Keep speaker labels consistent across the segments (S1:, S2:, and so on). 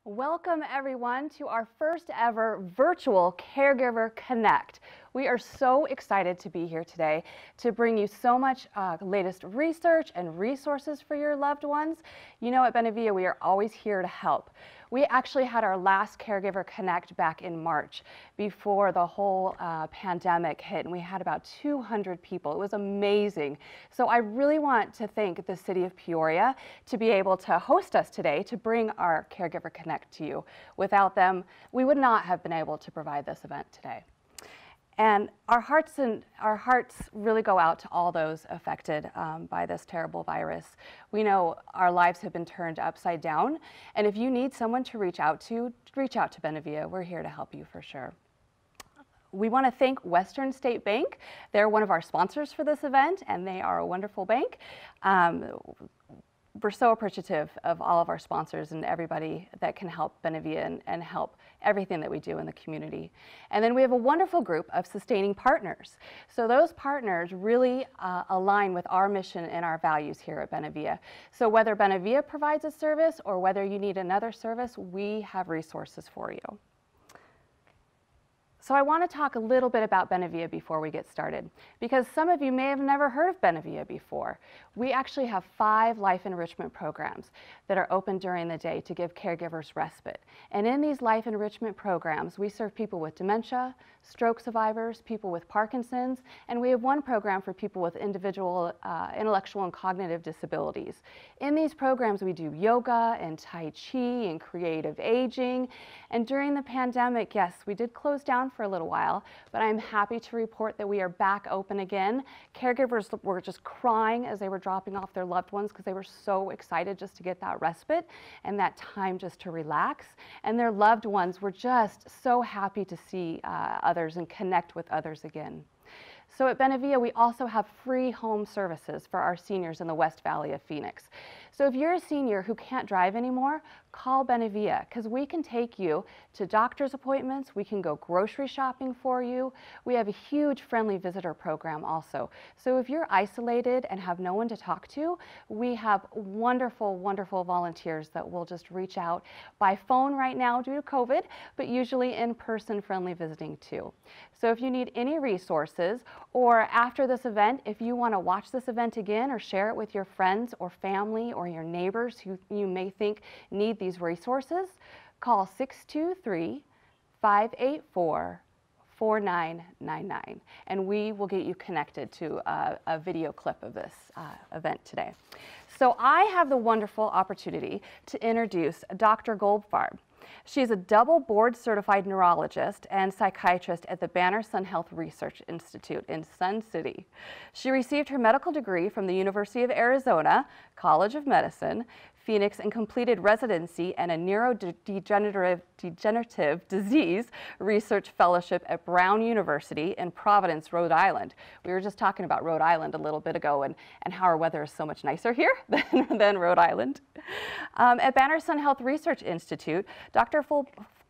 S1: Welcome everyone to our first ever virtual Caregiver Connect. We are so excited to be here today to bring you so much latest research and resources for your loved ones. You know, at Benevilla, we are always here to help. We actually had our last Caregiver Connect back in March before the whole pandemic hit, and we had about 200 people. It was amazing. So I really want to thank the city of Peoria to be able to host us today to bring our Caregiver Connect to you. Without them, we would not have been able to provide this event today. And our hearts really go out to all those affected by this terrible virus. We know our lives have been turned upside down, and if you need someone to reach out to Benevilla. We're here to help you for sure. We want to thank Western State Bank. They're one of our sponsors for this event, and they are a wonderful bank. We're so appreciative of all of our sponsors and everybody that can help Benevilla and help everything that we do in the community. And then we have a wonderful group of sustaining partners. So those partners really align with our mission and our values here at Benevilla. So whether Benevilla provides a service or whether you need another service, we have resources for you. So I want to talk a little bit about Benevilla before we get started, because some of you may have never heard of Benevilla before. We actually have 5 life enrichment programs that are open during the day to give caregivers respite. And in these life enrichment programs, we serve people with dementia, stroke survivors, people with Parkinson's, and we have one program for people with individual intellectual and cognitive disabilities. In these programs, we do yoga and Tai Chi and creative aging. And during the pandemic, yes, we did close down for a little while, but I'm happy to report that we are back open again. Caregivers were just crying as they were dropping off their loved ones because they were so excited just to get that respite and that time just to relax. And their loved ones were just so happy to see others and connect with others again. So at Benevilla, we also have free home services for our seniors in the West Valley of Phoenix. So if you're a senior who can't drive anymore, call Benevilla, because we can take you to doctor's appointments, we can go grocery shopping for you. We have a huge friendly visitor program also. So if you're isolated and have no one to talk to, we have wonderful, wonderful volunteers that will just reach out by phone right now due to COVID, but usually in-person friendly visiting too. So if you need any resources, or after this event, if you want to watch this event again or share it with your friends or family or your neighbors who you may think need these resources, call 623-584-4999 and we will get you connected to a video clip of this event today. So I have the wonderful opportunity to introduce Dr. Goldfarb. She's a double board certified neurologist and psychiatrist at the Banner Sun Health Research Institute in Sun City. She received her medical degree from the University of Arizona College of Medicine, Phoenix, and completed residency and a neurodegenerative disease research fellowship at Brown University in Providence, Rhode Island. We were just talking about Rhode Island a little bit ago and how our weather is so much nicer here than Rhode Island. At Banner Sun Health Research Institute, Dr.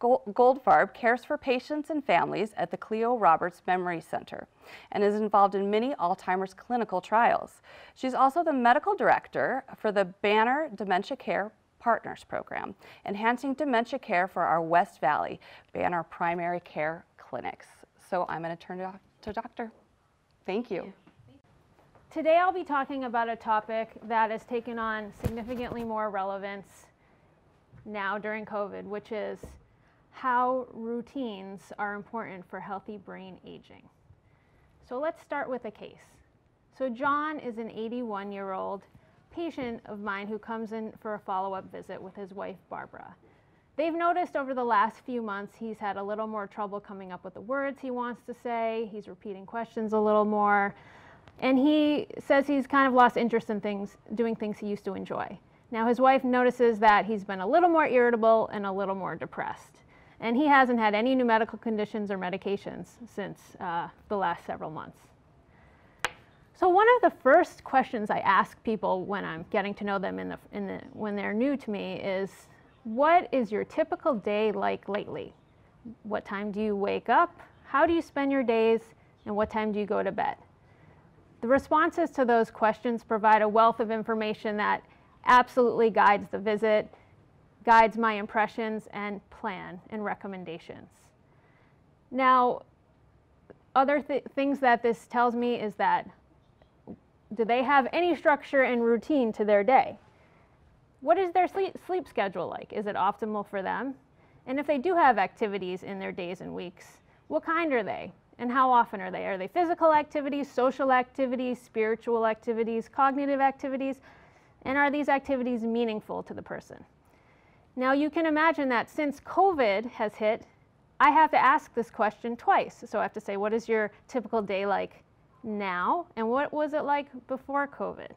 S1: Goldfarb cares for patients and families at the Cleo Roberts Memory Center and is involved in many Alzheimer's clinical trials. She's also the medical director for the Banner Dementia Care Partners Program, enhancing dementia care for our West Valley Banner primary care clinics. So I'm going to turn it off to Doctor. Thank you.
S2: Today I'll be talking about a topic that has taken on significantly more relevance now during COVID, which is how routines are important for healthy brain aging. So let's start with a case. So John is an 81-year-old patient of mine who comes in for a follow-up visit with his wife, Barbara. They've noticed over the last few months he's had a little more trouble coming up with the words he wants to say. He's repeating questions a little more. And he says he's kind of lost interest in doing things he used to enjoy. Now his wife notices that he's been a little more irritable and a little more depressed. And he hasn't had any new medical conditions or medications since the last several months. So one of the first questions I ask people when I'm getting to know them when they're new to me is, what is your typical day like lately? What time do you wake up? How do you spend your days? And what time do you go to bed? The responses to those questions provide a wealth of information that absolutely guides the visit. guides my impressions and plan and recommendations. Now, other things that this tells me is that, do they have any structure and routine to their day? What is their sleep schedule like? Is it optimal for them? And if they do have activities in their days and weeks, what kind are they? And how often are they? Are they physical activities, social activities, spiritual activities, cognitive activities? And are these activities meaningful to the person? Now you can imagine that since COVID has hit, I have to ask this question twice. So I have to say, what is your typical day like now? And what was it like before COVID?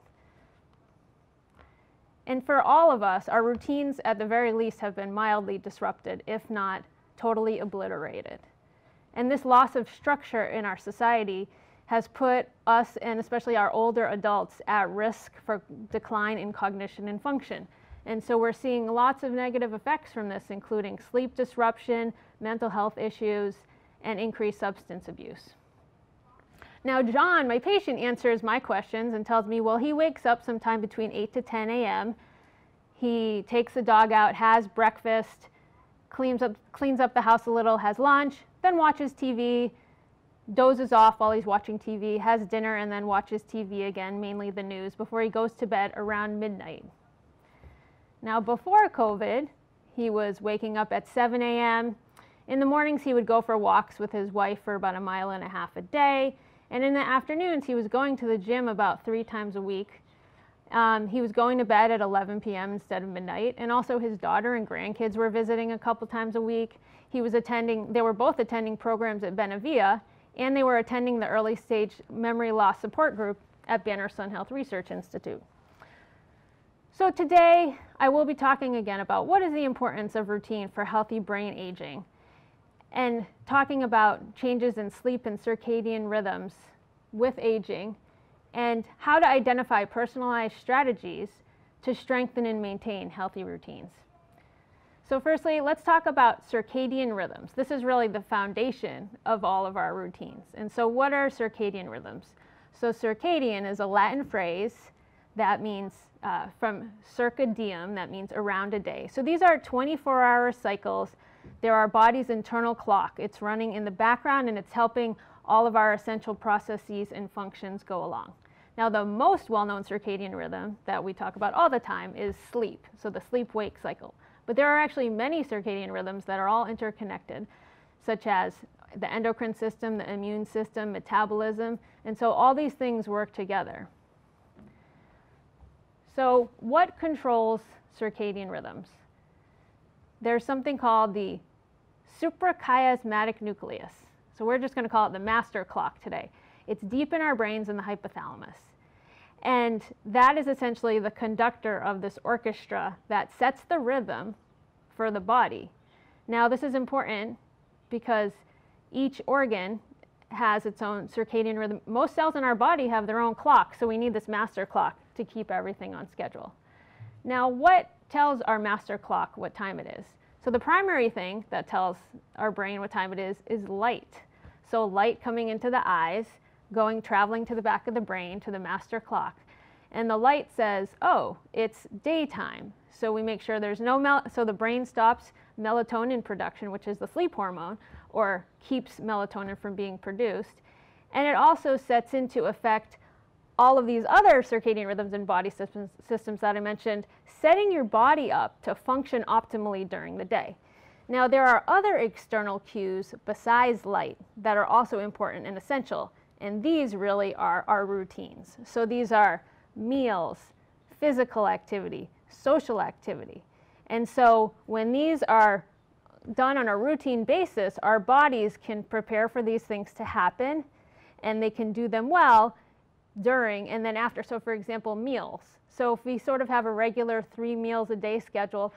S2: And for all of us, our routines at the very least have been mildly disrupted, if not totally obliterated. And this loss of structure in our society has put us, and especially our older adults, at risk for decline in cognition and function. And so we're seeing lots of negative effects from this, including sleep disruption, mental health issues, and increased substance abuse. Now, John, my patient, answers my questions and tells me, well, he wakes up sometime between 8 to 10 a.m. He takes the dog out, has breakfast, cleans up the house a little, has lunch, then watches TV, dozes off while he's watching TV, has dinner, and then watches TV again, mainly the news, before he goes to bed around midnight. Now, before COVID, he was waking up at 7 a.m. In the mornings, he would go for walks with his wife for about 1.5 miles a day. And in the afternoons, he was going to the gym about 3 times a week. He was going to bed at 11 p.m. instead of midnight. And also his daughter and grandkids were visiting a couple times a week. They were both attending programs at Benevilla, and they were attending the early stage memory loss support group at Banner Sun Health Research Institute. So today, I will be talking again about what is the importance of routine for healthy brain aging, and talking about changes in sleep and circadian rhythms with aging, and how to identify personalized strategies to strengthen and maintain healthy routines. So firstly, let's talk about circadian rhythms. This is really the foundation of all of our routines. And so what are circadian rhythms? So circadian is a Latin phrase that means from circa diem, that means around a day. So these are 24-hour cycles. They're our body's internal clock. It's running in the background, and it's helping all of our essential processes and functions go along. Now, the most well-known circadian rhythm that we talk about all the time is sleep, so the sleep-wake cycle. But there are actually many circadian rhythms that are all interconnected, such as the endocrine system, the immune system, metabolism, and so all these things work together. So what controls circadian rhythms? There's something called the suprachiasmatic nucleus. So we're just going to call it the master clock today. It's deep in our brains in the hypothalamus. And that is essentially the conductor of this orchestra that sets the rhythm for the body. Now, this is important because each organ has its own circadian rhythm. Most cells in our body have their own clock, so we need this master clock to keep everything on schedule. Now, what tells our master clock what time it is? So the primary thing that tells our brain what time it is light. So light coming into the eyes, traveling to the back of the brain to the master clock. And the light says, oh, it's daytime. So we make sure there's so the brain stops melatonin production, which is the sleep hormone, or keeps melatonin from being produced. And it also sets into effect all of these other circadian rhythms and body systems that I mentioned, setting your body up to function optimally during the day. Now, there are other external cues besides light that are also important and essential, and these really are our routines. So these are meals, physical activity, social activity. And so when these are done on a routine basis, our bodies can prepare for these things to happen, and they can do them well during and then after. So for example, meals. So if we sort of have a regular 3 meals a day schedule,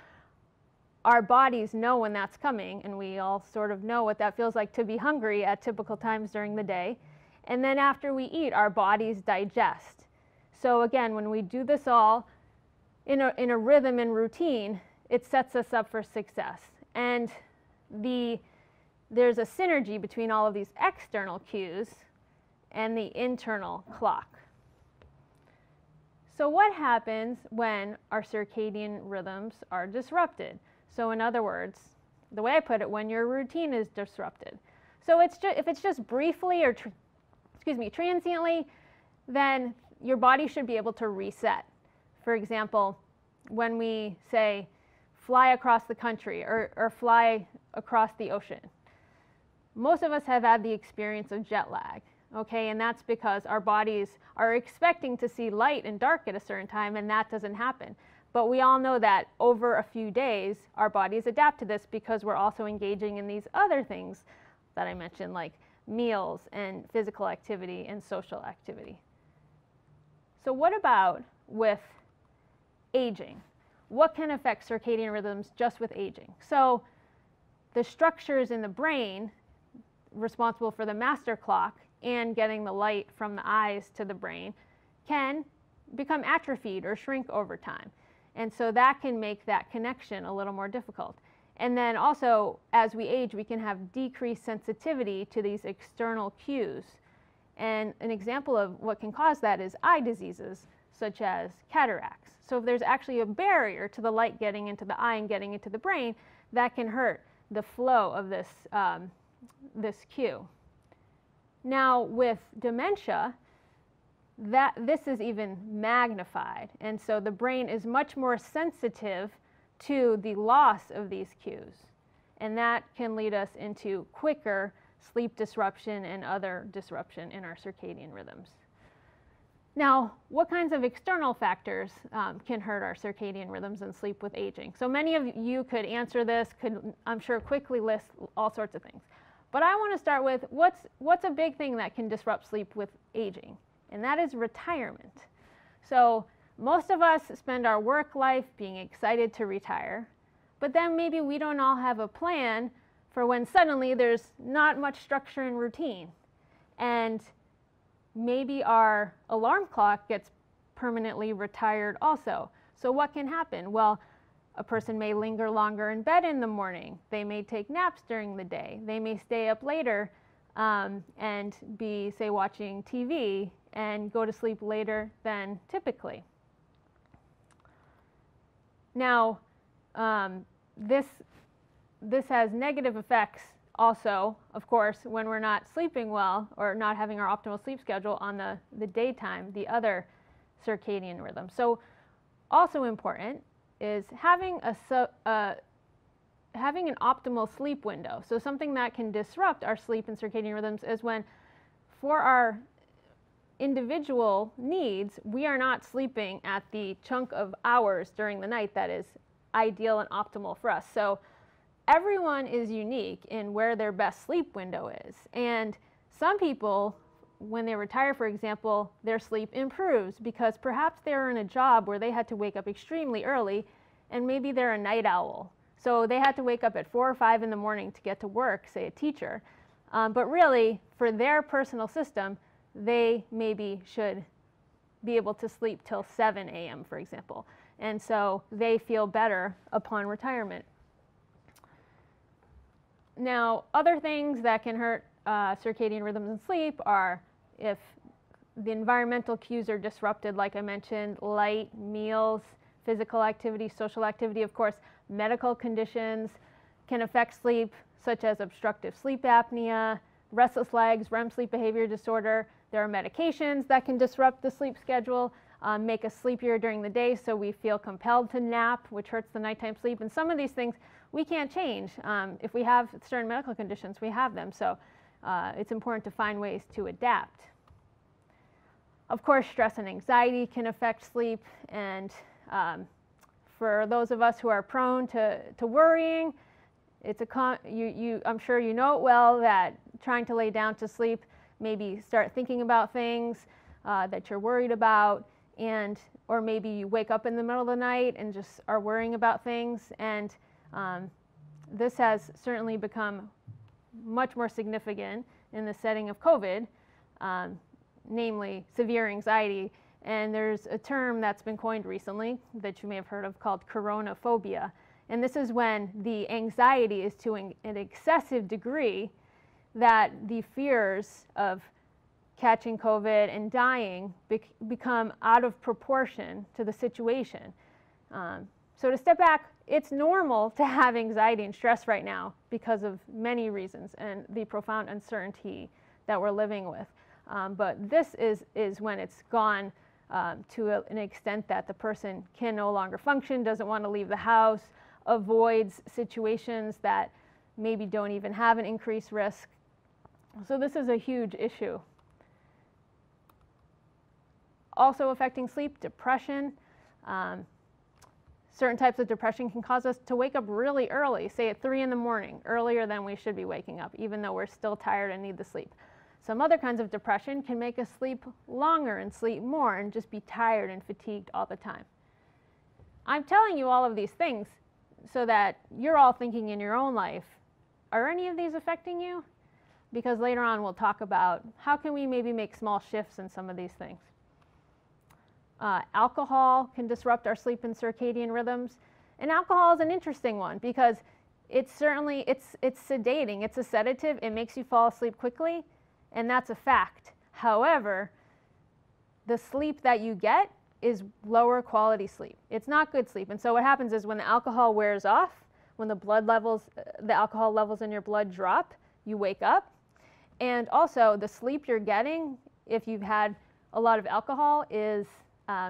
S2: our bodies know when that's coming, and we all sort of know what that feels like to be hungry at typical times during the day. And then after we eat, our bodies digest. So again, when we do this all in a rhythm and routine, it sets us up for success. And there's a synergy between all of these external cues and the internal clock. So what happens when our circadian rhythms are disrupted? So in other words, the way I put it, when your routine is disrupted. So if it's just briefly or transiently, then your body should be able to reset. For example, when we say fly across the country or fly across the ocean, most of us have had the experience of jet lag, okay? And that's because our bodies are expecting to see light and dark at a certain time, and that doesn't happen. But we all know that over a few days, our bodies adapt to this because we're also engaging in these other things that I mentioned, like meals and physical activity and social activity. So what about with aging? What can affect circadian rhythms just with aging? So the structures in the brain responsible for the master clock and getting the light from the eyes to the brain can become atrophied or shrink over time. And so that can make that connection a little more difficult. And then also, as we age, we can have decreased sensitivity to these external cues. And an example of what can cause that is eye diseases, such as cataracts. So if there's actually a barrier to the light getting into the eye and getting into the brain, that can hurt the flow of this cue. Now, with dementia, this is even magnified, and so the brain is much more sensitive to the loss of these cues, and that can lead us into quicker sleep disruption and other disruption in our circadian rhythms. Now, what kinds of external factors can hurt our circadian rhythms and sleep with aging? So many of you could answer this, could, I'm sure, quickly list all sorts of things. But I want to start with what's a big thing that can disrupt sleep with aging? And that is retirement. So most of us spend our work life being excited to retire, but then maybe we don't all have a plan for when suddenly there's not much structure and routine. And maybe our alarm clock gets permanently retired also. So what can happen? Well, a person may linger longer in bed in the morning. They may take naps during the day. They may stay up later and be, say, watching TV and go to sleep later than typically. Now, this has negative effects also, of course, when we're not sleeping well or not having our optimal sleep schedule on the daytime, the other circadian rhythm. So also important is having having an optimal sleep window. So something that can disrupt our sleep and circadian rhythms is when, for our individual needs, we are not sleeping at the chunk of hours during the night that is ideal and optimal for us. So everyone is unique in where their best sleep window is. And some people, when they retire, for example, their sleep improves because perhaps they're in a job where they had to wake up extremely early, and maybe they're a night owl. So they had to wake up at 4 or 5 in the morning to get to work, say a teacher. But really, for their personal system, they maybe should be able to sleep till 7 a.m., for example. And so they feel better upon retirement. Now, other things that can hurt circadian rhythms and sleep are if the environmental cues are disrupted, like I mentioned, light, meals, physical activity, social activity. Of course, medical conditions can affect sleep, such as obstructive sleep apnea, restless legs, REM sleep behavior disorder. There are medications that can disrupt the sleep schedule, make us sleepier during the day, so we feel compelled to nap, which hurts the nighttime sleep. And some of these things we can't change. If we have certain medical conditions, we have them. So it's important to find ways to adapt. Of course, stress and anxiety can affect sleep. And for those of us who are prone to worrying, it's I'm sure you know it well that trying to lay down to sleep, maybe start thinking about things that you're worried about, or maybe you wake up in the middle of the night and just are worrying about things. And this has certainly become much more significant in the setting of COVID, namely severe anxiety. And there's a term that's been coined recently that you may have heard of called coronaphobia. And this is when the anxiety is to an excessive degree that the fears of catching COVID and dying become out of proportion to the situation. So to step back, it's normal to have anxiety and stress right now because of many reasons and the profound uncertainty that we're living with. But this is when it's gone to an extent that the person can no longer function, doesn't want to leave the house, avoids situations that maybe don't even have an increased risk. So this is a huge issue. Also affecting sleep, depression. Certain types of depression can cause us to wake up really early, say at 3 in the morning, earlier than we should be waking up, even though we're still tired and need the sleep. Some other kinds of depression can make us sleep longer and sleep more and just be tired and fatigued all the time. I'm telling you all of these things so that you're all thinking in your own life, are any of these affecting you? Because later on we'll talk about how can we maybe make small shifts in some of these things. Alcohol can disrupt our sleep and circadian rhythms. And alcohol is an interesting one because it's sedating. It's a sedative. It makes you fall asleep quickly, and that's a fact. However, the sleep that you get is lower quality sleep. It's not good sleep. And so what happens is when the alcohol wears off, when the alcohol levels in your blood drop, you wake up. And also the sleep you're getting, if you've had a lot of alcohol, is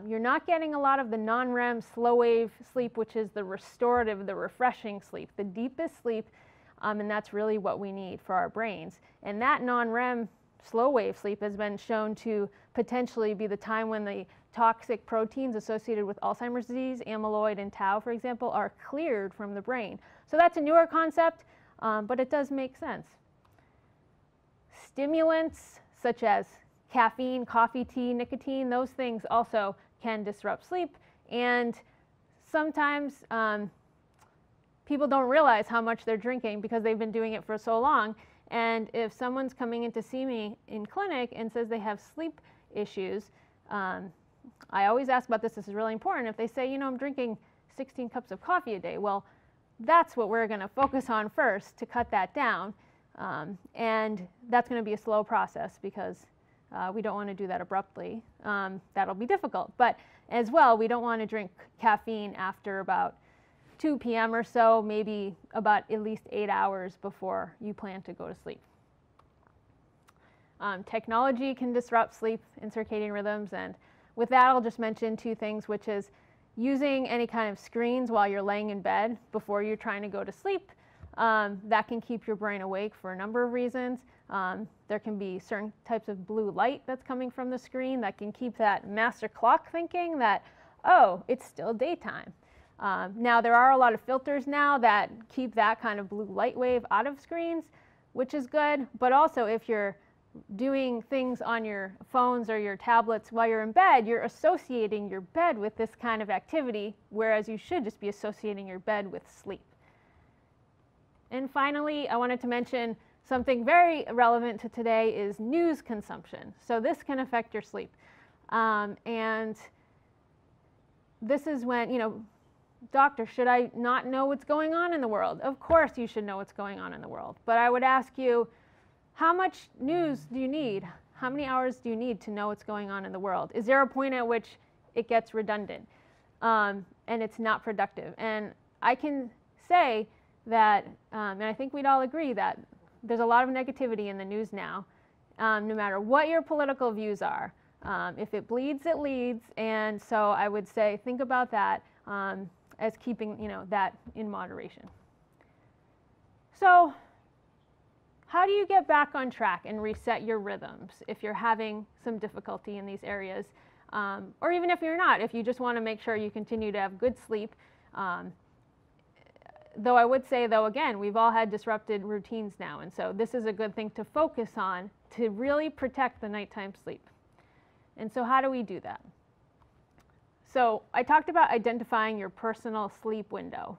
S2: you're not getting a lot of the non-REM slow wave sleep, which is the restorative, the refreshing sleep, the deepest sleep, and that's really what we need for our brains. And that non-REM slow wave sleep has been shown to potentially be the time when the toxic proteins associated with Alzheimer's disease, amyloid and tau, for example, are cleared from the brain. So that's a newer concept, but it does make sense. Stimulants such as caffeine, coffee, tea, nicotine, those things also can disrupt sleep. And sometimes people don't realize how much they're drinking because they've been doing it for so long. And if someone's coming in to see me in clinic and says they have sleep issues, I always ask about this. This is really important. If they say, I'm drinking 16 cups of coffee a day, well, that's what we're going to focus on first to cut that down. And that's going to be a slow process because we don't want to do that abruptly. That'll be difficult. But as well, we don't want to drink caffeine after about 2 p.m. or so, maybe about at least 8 hours before you plan to go to sleep. Technology can disrupt sleep and circadian rhythms. And with that, I'll just mention 2 things, which is using any kind of screens while you're laying in bed before you're trying to go to sleep. That can keep your brain awake for a number of reasons. There can be certain types of blue light that's coming from the screen that can keep that master clock thinking that, oh, it's still daytime. Now, there are a lot of filters now that keep that kind of blue light wave out of screens, which is good. But also, if you're doing things on your phones or your tablets while you're in bed, you're associating your bed with this kind of activity, whereas you should just be associating your bed with sleep. And finally, I wanted to mention something very relevant to today is news consumption. So this can affect your sleep. And this is when, doctor, should I not know what's going on in the world? Of course you should know what's going on in the world. But I would ask you, how much news do you need? How many hours do you need to know what's going on in the world? Is there a point at which it gets redundant and it's not productive? And I can say that, and I think we'd all agree that there's a lot of negativity in the news now, no matter what your political views are. If it bleeds, it leads. And so I would say think about that as keeping that in moderation. So how do you get back on track and reset your rhythms if you're having some difficulty in these areas? Or even if you're not, if you just want to make sure you continue to have good sleep. Though I would say, again, we've all had disrupted routines now. And so this is a good thing to focus on to really protect the nighttime sleep. And so how do we do that? So I talked about identifying your personal sleep window.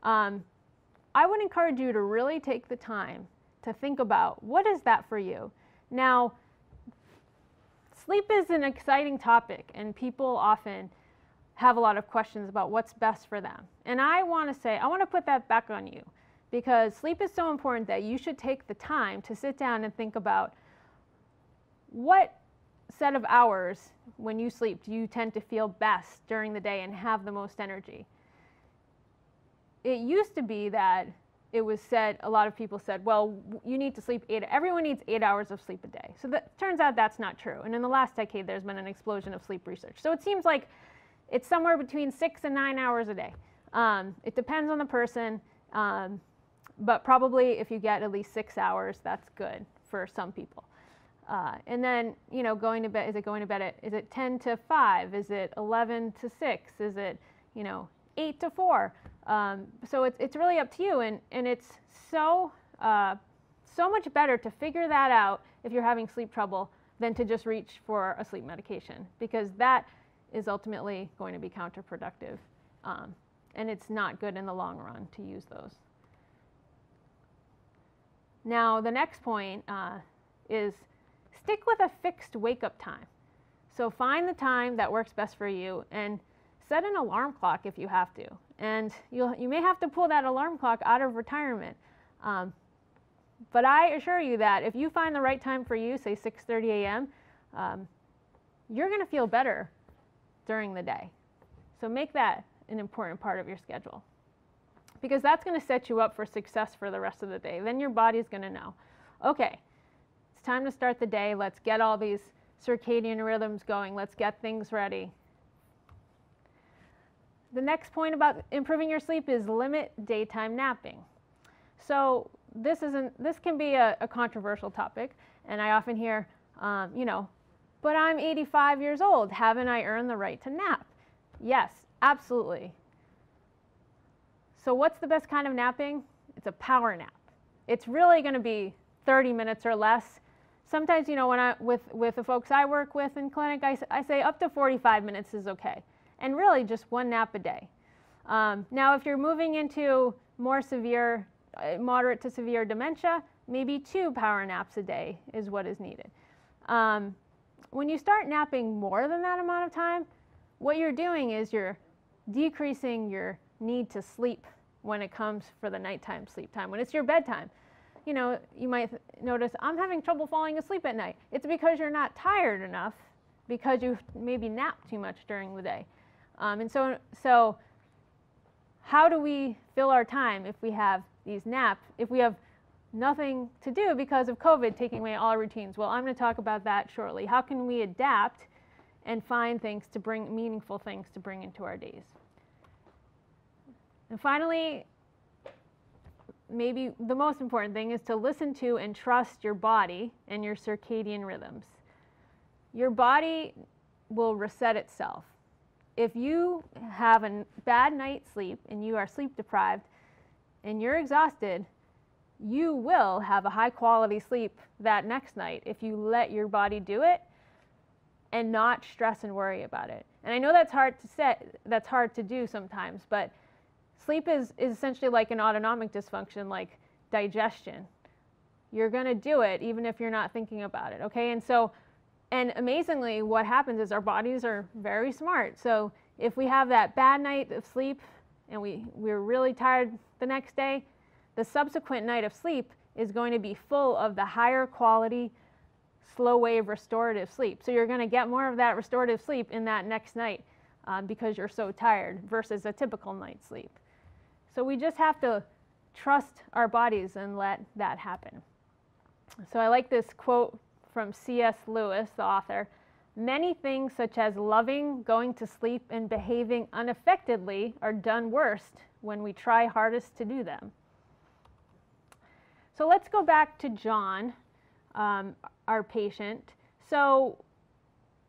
S2: I would encourage you to really take the time to think about what is that for you. Now, sleep is an exciting topic, and people often have a lot of questions about what's best for them. And I want to put that back on you, because sleep is so important that you should take the time to sit down and think about what set of hours when you sleep do you tend to feel best during the day and have the most energy? It used to be that it was said, a lot of people said, well, you need to sleep everyone needs 8 hours of sleep a day. So that turns out that's not true. And in the last decade, there's been an explosion of sleep research. So it seems like it's somewhere between 6 and 9 hours a day. It depends on the person, but probably if you get at least 6 hours, that's good for some people. And then, you know, going to bed, is it 10 to 5? Is it 11 to 6? Is it, you know, 8 to 4? So it's really up to you, and it's so much better to figure that out if you're having sleep trouble than to just reach for a sleep medication, because that is ultimately going to be counterproductive, and it's not good in the long run to use those. Now the next point is stick with a fixed wake-up time. So find the time that works best for you and set an alarm clock if you have to. And you may have to pull that alarm clock out of retirement. But I assure you that if you find the right time for you, say 6:30 a.m., you're going to feel better during the day. So make that an important part of your schedule, because that's going to set you up for success for the rest of the day. Then your body's going to know, okay, it's time to start the day. Let's get all these circadian rhythms going. Let's get things ready. The next point about improving your sleep is limit daytime napping. So this can be a controversial topic, and I often hear, you know, but I'm 85 years old. Haven't I earned the right to nap? Yes, absolutely. So what's the best kind of napping? It's a power nap. It's really going to be 30 minutes or less. Sometimes, you know, when with the folks I work with in clinic, I say up to 45 minutes is okay. And really just one nap a day. Now, if you're moving into more severe, moderate to severe dementia, maybe 2 power naps a day is what is needed. When you start napping more than that amount of time, what you're doing is you're decreasing your need to sleep when it comes for the nighttime sleep time. When it's your bedtime, you know, you might notice, I'm having trouble falling asleep at night. It's because you're not tired enough, because you maybe napped too much during the day. And so how do we fill our time if we have these naps, if we have nothing to do because of COVID taking away all our routines? Well, I'm going to talk about that shortly. How can we adapt and find things to bring, meaningful things to bring into our days? And finally, maybe the most important thing is to listen to and trust your body and your circadian rhythms. Your body will reset itself. If you have a bad night's sleep and you are sleep deprived and you're exhausted, you will have a high quality sleep that next night if you let your body do it and not stress and worry about it. And I know that's hard to do sometimes, but sleep is essentially like an autonomic dysfunction, like digestion. You're going to do it even if you're not thinking about it, okay? And amazingly, what happens is our bodies are very smart. So if we have that bad night of sleep and we're really tired the next day, the subsequent night of sleep is going to be full of the higher quality, slow wave restorative sleep. So you're going to get more of that restorative sleep in that next night because you're so tired versus a typical night's sleep. So we just have to trust our bodies and let that happen. So I like this quote from C.S. Lewis, the author. Many things such as loving, going to sleep, and behaving unaffectedly are done worst when we try hardest to do them. So let's go back to John, our patient. So,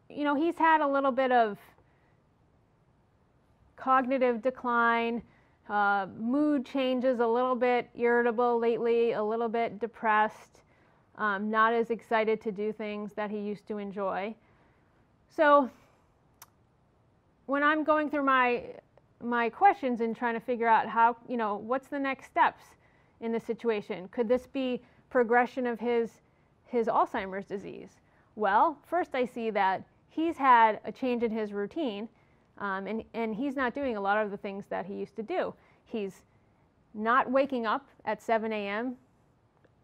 S2: you know, he's had a little bit of cognitive decline, mood changes, a little bit irritable lately, a little bit depressed, not as excited to do things that he used to enjoy. So when I'm going through my questions and trying to figure out how, you know, what's the next steps in this situation? Could this be progression of his Alzheimer's disease? Well, first I see that he's had a change in his routine, and he's not doing a lot of the things that he used to do. He's not waking up at 7 a.m.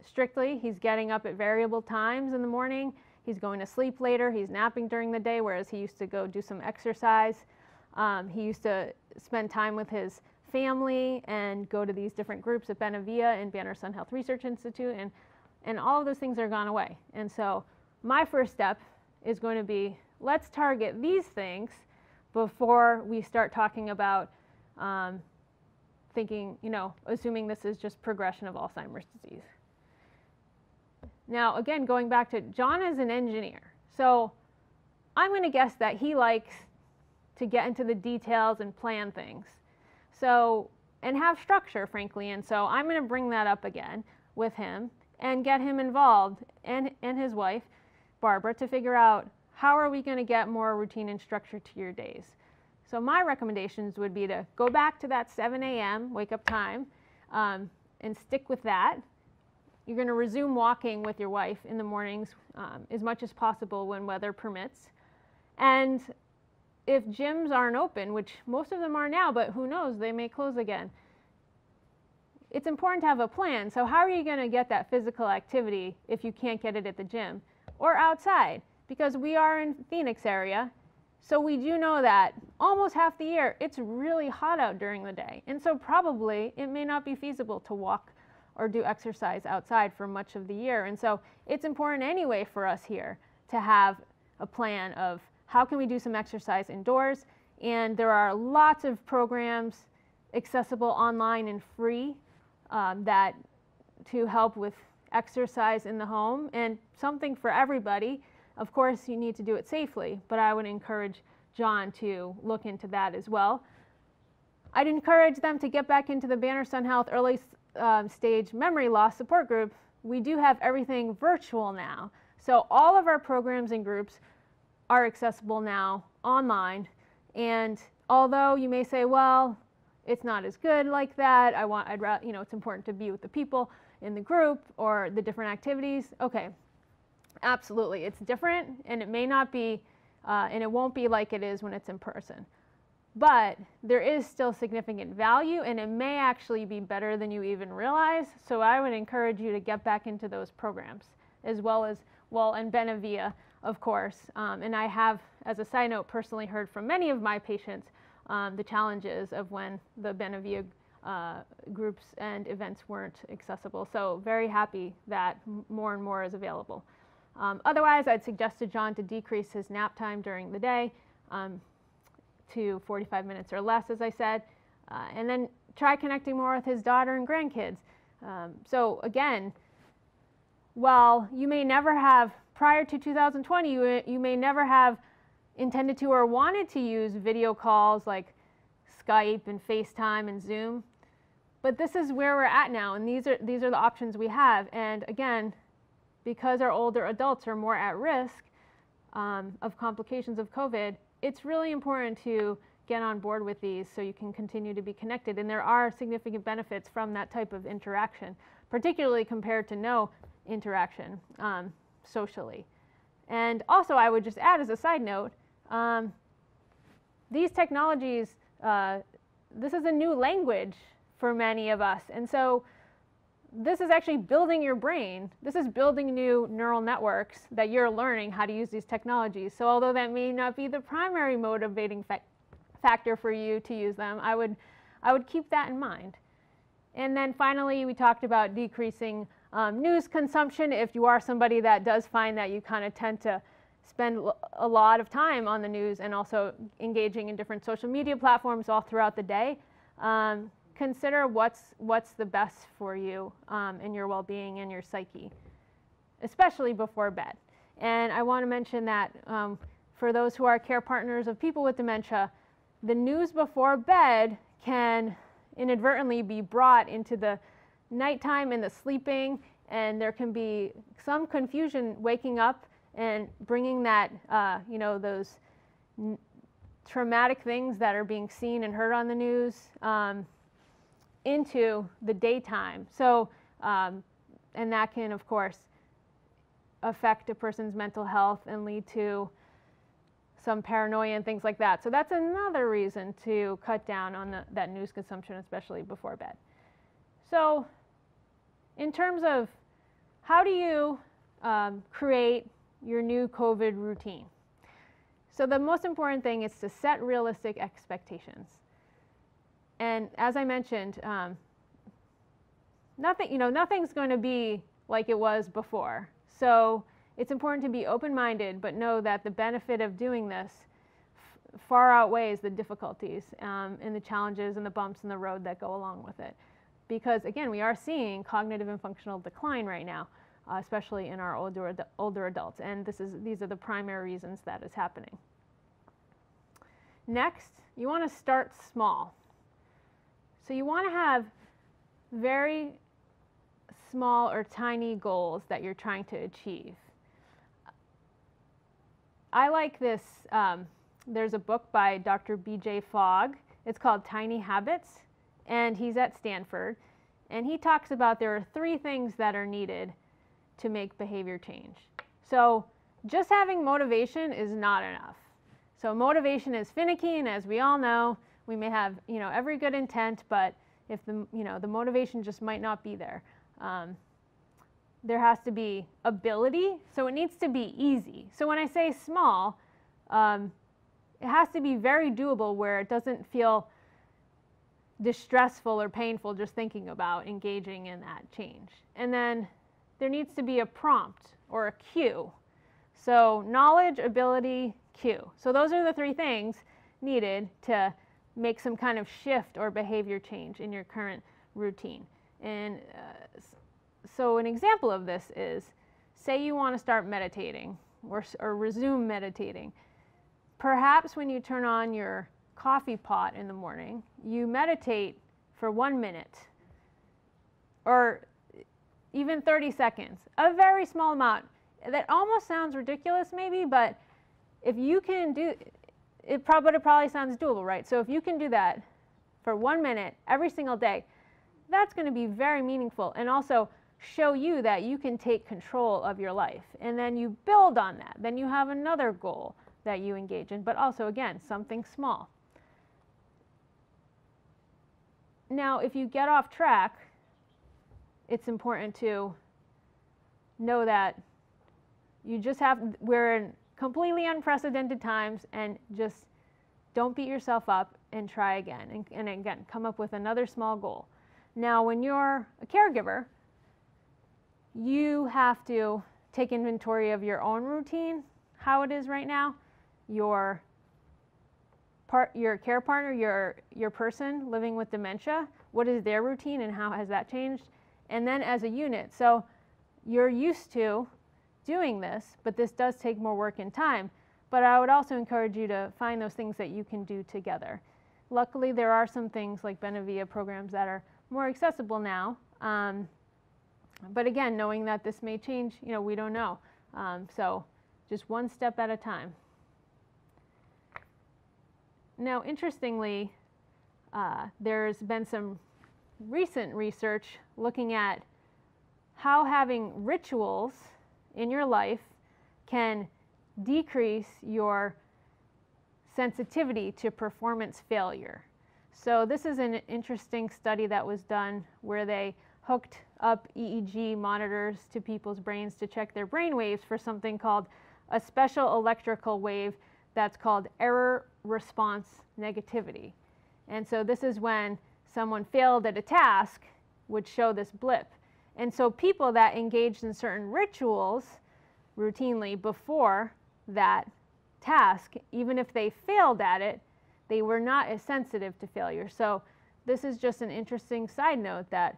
S2: strictly. He's getting up at variable times in the morning. He's going to sleep later. He's napping during the day, whereas he used to go do some exercise. He used to spend time with his family and go to these different groups at Benevilla and Banner Sun Health Research Institute, and all of those things are gone away. And so my first step is going to be, let's target these things before we start talking about thinking, assuming this is just progression of Alzheimer's disease. Now, again, going back to John is an engineer. So I'm going to guess that he likes to get into the details and plan things. So, and have structure, frankly. And so I'm going to bring that up again with him and get him involved and his wife, Barbara, to figure out how are we going to get more routine and structure to your days. So my recommendations would be to go back to that 7 a.m. wake up time and stick with that. You're going to resume walking with your wife in the mornings as much as possible when weather permits. And if gyms aren't open, which most of them are now, but who knows, they may close again, it's important to have a plan. So how are you going to get that physical activity if you can't get it at the gym or outside? Because we are in Phoenix area, so we do know that almost half the year it's really hot out during the day. And so probably it may not be feasible to walk or do exercise outside for much of the year. And so it's important anyway for us here to have a plan of how can we do some exercise indoors. And there are lots of programs accessible online and free that to help with exercise in the home, and something for everybody. Of course, you need to do it safely, but I would encourage John to look into that as well. I'd encourage them to get back into the Banner Sun Health early stage memory loss support group. We do have everything virtual now. So all of our programs and groups are accessible now online. And although you may say, well, it's not as good like that, I'd rather, it's important to be with the people in the group or the different activities. Okay, absolutely, it's different, and it may not be, and it won't be like it is when it's in person. But there is still significant value, and it may actually be better than you even realize. So I would encourage you to get back into those programs, as well as, and Benevilla, of course. And I have, as a side note, personally heard from many of my patients the challenges of when the Benevilla groups and events weren't accessible. So very happy that more and more is available. Otherwise, I'd suggest to John to decrease his nap time during the day to 45 minutes or less, as I said, and then try connecting more with his daughter and grandkids. So again, while you may never have, prior to 2020, you may never have intended to or wanted to use video calls like Skype and FaceTime and Zoom, but this is where we're at now, and these are the options we have. And again, because our older adults are more at risk of complications of COVID, it's really important to get on board with these so you can continue to be connected. And there are significant benefits from that type of interaction, particularly compared to no interaction socially. And also, I would just add as a side note, these technologies, this is a new language for many of us. And so this is actually building your brain. This is building new neural networks that you're learning how to use these technologies. So although that may not be the primary motivating factor for you to use them, I would keep that in mind. And then finally, we talked about decreasing news consumption. If you are somebody that does find that you kind of tend to spend a lot of time on the news and also engaging in different social media platforms all throughout the day, consider what's the best for you and your well-being and your psyche, especially before bed. And I want to mention that for those who are care partners of people with dementia, the news before bed can inadvertently be brought into the nighttime and the sleeping, and there can be some confusion waking up and bringing that, those traumatic things that are being seen and heard on the news into the daytime. So, and that can, of course, affect a person's mental health and lead to some paranoia and things like that. So that's another reason to cut down on that news consumption, especially before bed. So in terms of how do you create your new COVID routine. So the most important thing is to set realistic expectations. And as I mentioned, nothing's going to be like it was before. So it's important to be open-minded, but know that the benefit of doing this far outweighs the difficulties and the challenges and the bumps in the road that go along with it. Because again, we are seeing cognitive and functional decline right now, especially in our older adults, and these are the primary reasons that is happening. Next, you want to start small. So you want to have very small or tiny goals that you're trying to achieve. I like this. There's a book by Dr. B.J. Fogg. It's called Tiny Habits, and he's at Stanford. And he talks about there are 3 things that are needed to make behavior change. So just having motivation is not enough. So motivation is finicky, and as we all know, we may have every good intent, but if the motivation just might not be there. There has to be ability, so it needs to be easy. So when I say small, it has to be very doable where it doesn't feel distressful or painful just thinking about engaging in that change. And then there needs to be a prompt or a cue. So knowledge, ability, cue. So those are the 3 things needed to make some kind of shift or behavior change in your current routine. And so an example of this is, say you want to start meditating or resume meditating. Perhaps when you turn on your coffee pot in the morning, you meditate for 1 minute or even 30 seconds, a very small amount. That almost sounds ridiculous maybe, but if you can do it, it probably sounds doable, right? So if you can do that for 1 minute every single day, that's going to be very meaningful and also show you that you can take control of your life. And then you build on that. Then you have another goal that you engage in, but also, again, something small. Now, if you get off track, it's important to know that we're in completely unprecedented times, and just don't beat yourself up and try again. And again, come up with another small goal. Now, when you're a caregiver, you have to take inventory of your own routine, how it is right now, your care partner, your person living with dementia, what is their routine and how has that changed? And then as a unit. So you're used to doing this, but this does take more work and time. But I would also encourage you to find those things that you can do together. Luckily, there are some things like Benevilla programs that are more accessible now. But again, knowing that this may change, we don't know. So just one step at a time. Now, interestingly, there's been some recent research looking at how having rituals in your life can decrease your sensitivity to performance failure. So this is an interesting study that was done where they hooked up EEG monitors to people's brains to check their brain waves for something called a special electrical wave that's called error response negativity. And so this is when someone failed at a task would show this blip. And so people that engaged in certain rituals routinely before that task, even if they failed at it, they were not as sensitive to failure. So this is just an interesting side note that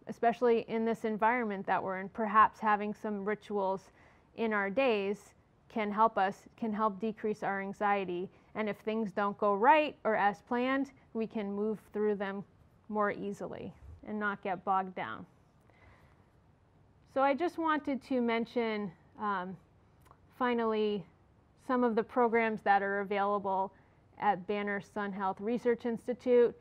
S2: especially in this environment that we're in, perhaps having some rituals in our days can help decrease our anxiety. And if things don't go right or as planned, we can move through them more easily and not get bogged down. So I just wanted to mention finally some of the programs that are available at Banner Sun Health Research Institute.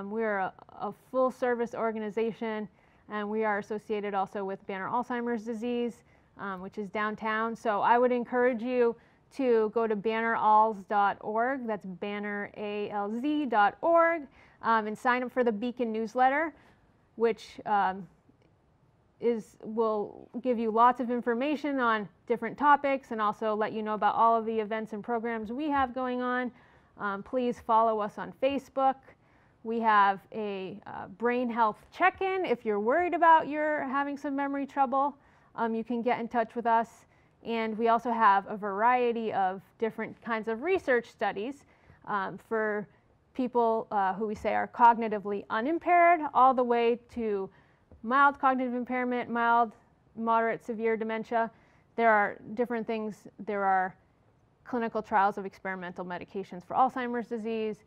S2: We're a full service organization, and we are associated also with Banner Alzheimer's disease, which is downtown. So I would encourage you to go to banneralz.org, that's banneralz.org, and sign up for the Beacon newsletter, which will give you lots of information on different topics and also let you know about all of the events and programs we have going on. Please follow us on Facebook. We have a brain health check-in. If you're worried about you're having some memory trouble, you can get in touch with us. And we also have a variety of different kinds of research studies for people who we say are cognitively unimpaired, all the way to mild cognitive impairment, mild, moderate, severe dementia. There are different things. There are clinical trials of experimental medications for Alzheimer's disease.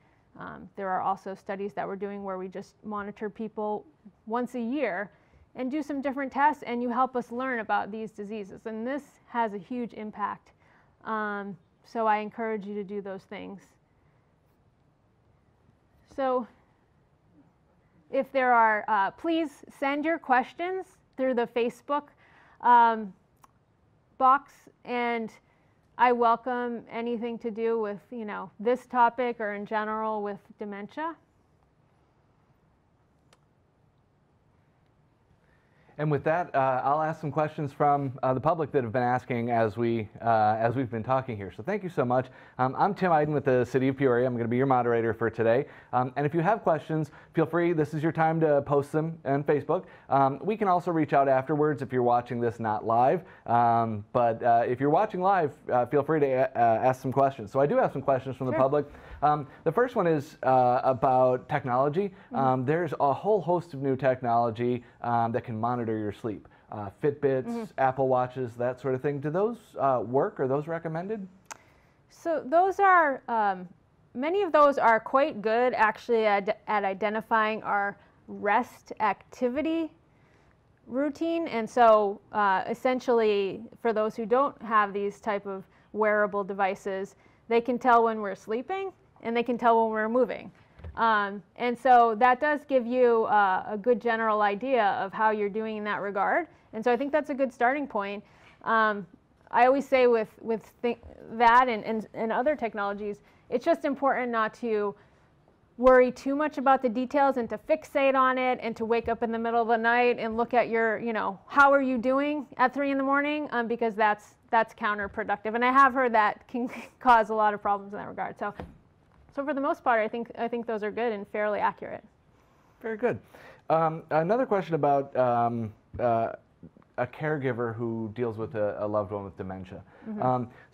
S2: There are also studies that we're doing where we just monitor people once a year and do some different tests, and you help us learn about these diseases. And this has a huge impact. So I encourage you to do those things. So if there are, please send your questions through the Facebook box, and I welcome anything to do with, this topic or in general with dementia.
S3: And with that, I'll ask some questions from the public that have been asking as we've been talking here. So thank you so much. I'm Tim Iden with the City of Peoria. I'm going to be your moderator for today. And if you have questions, feel free. This is your time to post them on Facebook. We can also reach out afterwards if you're watching this not live. But if you're watching live, feel free to ask some questions. So I do have some questions from the public. The first one is about technology. There's a whole host of new technology that can monitor your sleep. Fitbits, Apple Watches, that sort of thing. Do those work? Are those recommended?
S2: So those are, many of those are quite good actually at identifying our rest activity routine. And so essentially for those who don't have these type of wearable devices, they can tell when we're sleeping and they can tell when we're moving. And so that does give you a good general idea of how you're doing in that regard. And so I think that's a good starting point. I always say with that and other technologies, it's just important not to worry too much about the details and to fixate on it and to wake up in the middle of the night and look at your, how are you doing at 3 in the morning? Because that's counterproductive. And I have heard that can cause a lot of problems in that regard. So for the most part, I think those are good and fairly accurate.
S3: Very good. Another question about a caregiver who deals with a loved one with dementia.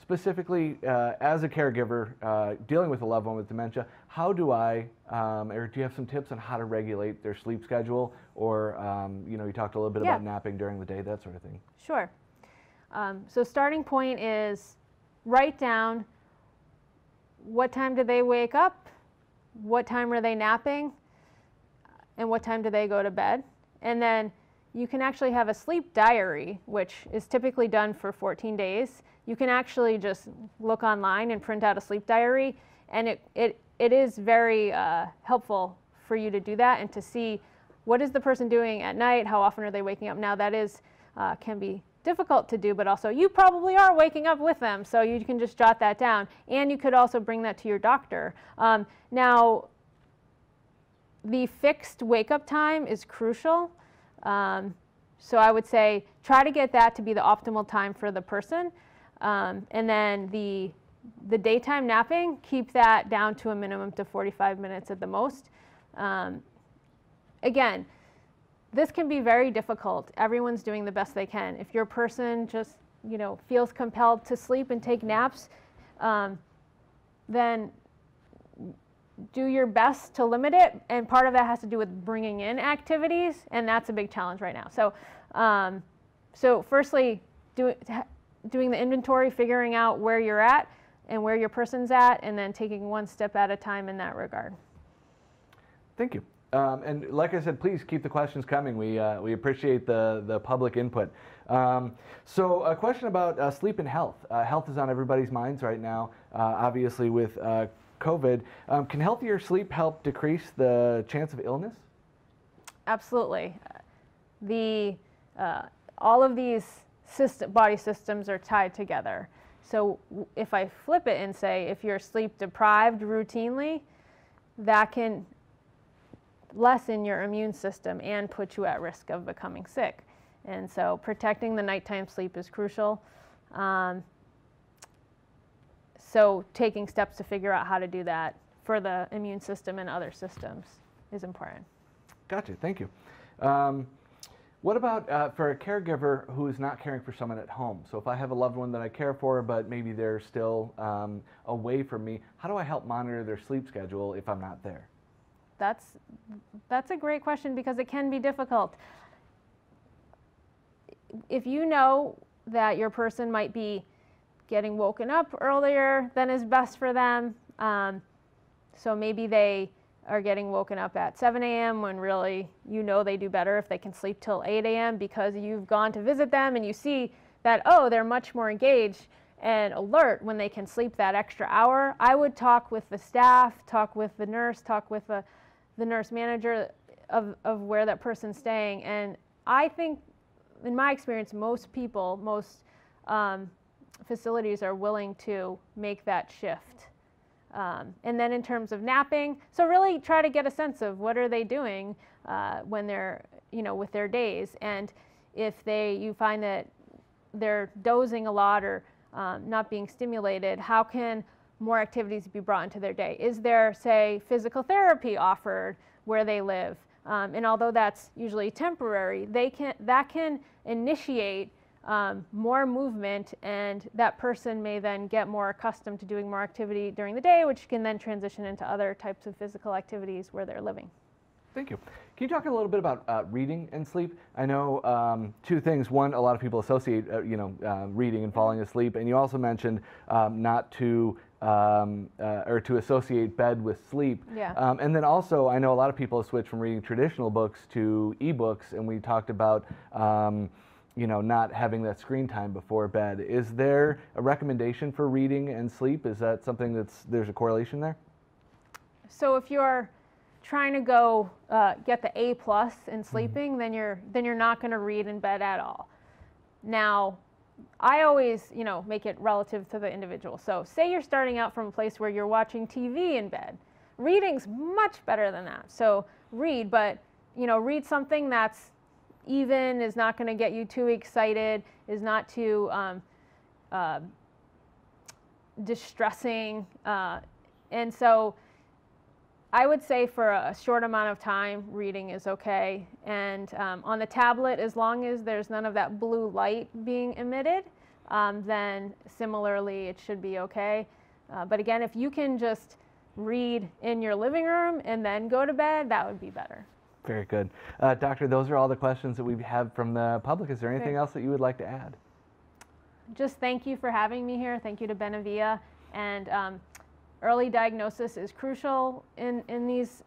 S3: Specifically, as a caregiver dealing with a loved one with dementia, how do I, or do you have some tips on how to regulate their sleep schedule? Or, you talked a little bit about napping during the day, that sort of thing.
S2: Sure. So starting point is write down what time do they wake up, what time are they napping, and what time do they go to bed. And then you can actually have a sleep diary, which is typically done for 14 days. You can actually just look online and print out a sleep diary, and it is very helpful for you to do that and to see what is the person doing at night, how often are they waking up. Now that is can be difficult to do, but also you probably are waking up with them, so you can just jot that down. And you could also bring that to your doctor. Now, the fixed wake-up time is crucial. So I would say try to get that to be the optimal time for the person. And then the daytime napping, keep that down to a minimum to 45 minutes at the most. Again, this can be very difficult. Everyone's doing the best they can. If your person just, feels compelled to sleep and take naps, then do your best to limit it. And part of that has to do with bringing in activities, and that's a big challenge right now. So firstly, doing the inventory, figuring out where you're at and where your person's at, and then taking one step at a time in that regard.
S3: Thank you. And like I said, please keep the questions coming. We appreciate the public input. So a question about sleep and health. Health is on everybody's minds right now, obviously with COVID. Can healthier sleep help decrease the chance of illness?
S2: Absolutely. All of these body systems are tied together. So if I flip it and say, if you're sleep deprived routinely, that can lessen your immune system and put you at risk of becoming sick. And so protecting the nighttime sleep is crucial. So taking steps to figure out how to do that for the immune system and other systems is important.
S3: Gotcha, thank you. What about for a caregiver who is not caring for someone at home? So if I have a loved one that I care for, but maybe they're still away from me, how do I help monitor their sleep schedule if I'm not there?
S2: That's a great question because it can be difficult. If you know that your person might be getting woken up earlier than is best for them, so maybe they are getting woken up at 7 a.m. when really you know they do better if they can sleep till 8 a.m. because you've gone to visit them and you see that, oh, they're much more engaged and alert when they can sleep that extra hour. I would talk with the staff, talk with the nurse, talk with the nurse manager of where that person's staying. And I think, in my experience, most facilities are willing to make that shift. And then in terms of napping, so really try to get a sense of what are they doing when they're, with their days. And if you find that they're dozing a lot or not being stimulated, how can more activities be brought into their day? Is there, say, physical therapy offered where they live? And although that's usually temporary, that can initiate more movement, and that person may then get more accustomed to doing more activity during the day, which can then transition into other types of physical activities where they're living.
S3: Thank you. Can you talk a little bit about reading and sleep? I know two things. One, a lot of people associate reading and falling asleep, and you also mentioned not to or to associate bed with sleep.
S2: Yeah.
S3: And then also, I know a lot of people have switched from reading traditional books to ebooks, and we talked about not having that screen time before bed. Is there a recommendation for reading and sleep? Is that something there's a correlation there?
S2: So if you're trying to go get the A+ in sleeping, then you're not going to read in bed at all. Now, I always make it relative to the individual. So say you're starting out from a place where you're watching TV in bed. Reading's much better than that. So read, but read something that's even, is not going to get you too excited, is not too distressing. And so I would say for a short amount of time, reading is okay. And on the tablet, as long as there's none of that blue light being emitted, then similarly it should be okay. But again, if you can just read in your living room and then go to bed, that would be better.
S3: Very good. Doctor, those are all the questions that we have from the public. Is there anything else that you would like to add?
S2: Just thank you for having me here. Thank you to Benevilla. And early diagnosis is crucial in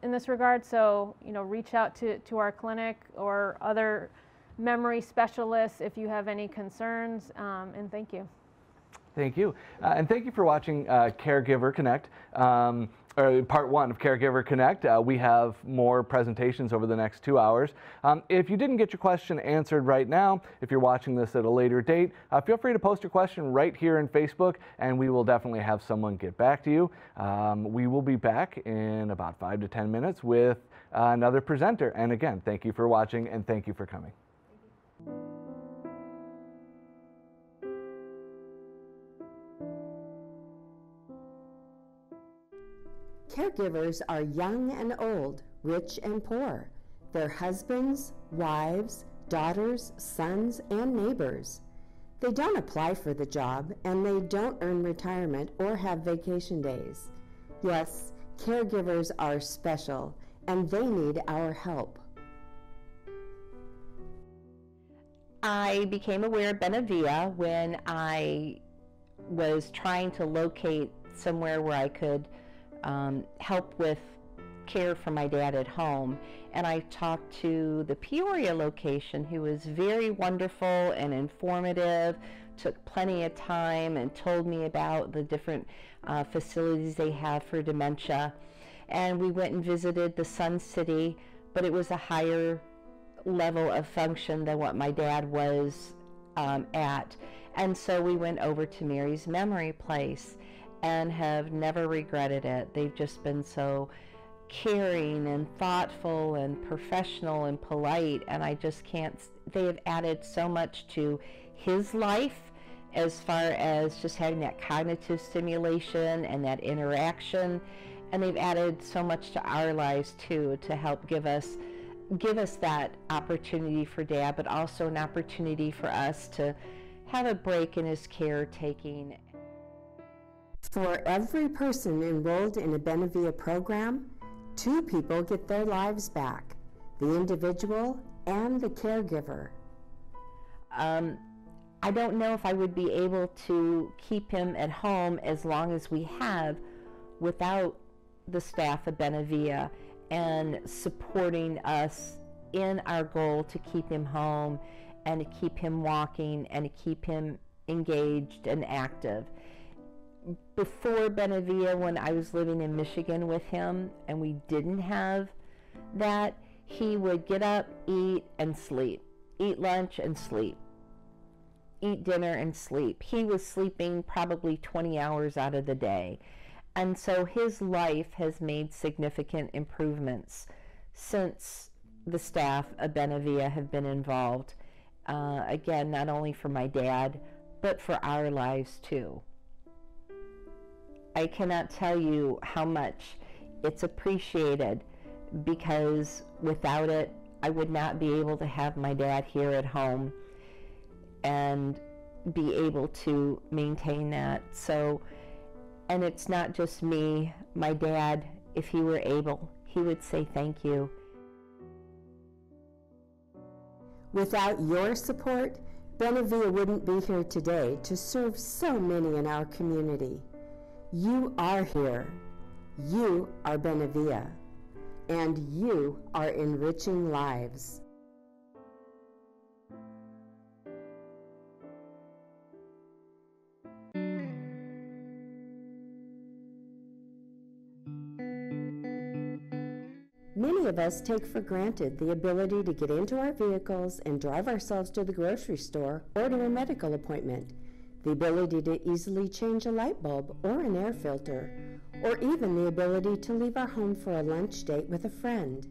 S2: this regard. So reach out to our clinic or other memory specialists if you have any concerns. And thank you.
S3: Thank you. And thank you for watching Caregiver Connect. Or part one of Caregiver Connect. We have more presentations over the next 2 hours. If you didn't get your question answered right now, if you're watching this at a later date, feel free to post your question right here in Facebook, and we will definitely have someone get back to you. We will be back in about 5 to 10 minutes with another presenter. And again, thank you for watching, and thank you for coming.
S4: Caregivers are young and old, rich and poor, their husbands, wives, daughters, sons, and neighbors. They don't apply for the job, and they don't earn retirement or have vacation days. Yes, caregivers are special, and they need our help.
S5: I became aware of Benevilla when I was trying to locate somewhere where I could help with care for my dad at home, and I talked to the Peoria location, who was very wonderful and informative, took plenty of time and told me about the different facilities they have for dementia. And we went and visited the Sun City, but it was a higher level of function than what my dad was at. And so we went over to Mary's Memory Place and have never regretted it. They've just been so caring and thoughtful and professional and polite, and I just can't, they have added so much to his life as far as just having that cognitive stimulation and that interaction, and they've added so much to our lives too, to help give us that opportunity for Dad, but also an opportunity for us to have a break in his caretaking.
S4: For every person enrolled in a Benevilla program, 2 people get their lives back, the individual and the caregiver.
S5: I don't know if I would be able to keep him at home as long as we have without the staff of Benevilla and supporting us in our goal to keep him home and to keep him walking and to keep him engaged and active. Before Benevilla, when I was living in Michigan with him and we didn't have that, he would get up, eat, and sleep. Eat lunch and sleep. Eat dinner and sleep. He was sleeping probably 20 hours out of the day. And so his life has made significant improvements since the staff of Benevilla have been involved. Again, not only for my dad, but for our lives too. I cannot tell you how much it's appreciated, because without it, I would not be able to have my dad here at home and be able to maintain that. So, and it's not just me, my dad, if he were able, he would say thank you.
S4: Without your support, Benevilla wouldn't be here today to serve so many in our community. You are here. You are Benevilla. And you are enriching lives. Many of us take for granted the ability to get into our vehicles and drive ourselves to the grocery store or to a medical appointment, the ability to easily change a light bulb or an air filter, or even the ability to leave our home for a lunch date with a friend.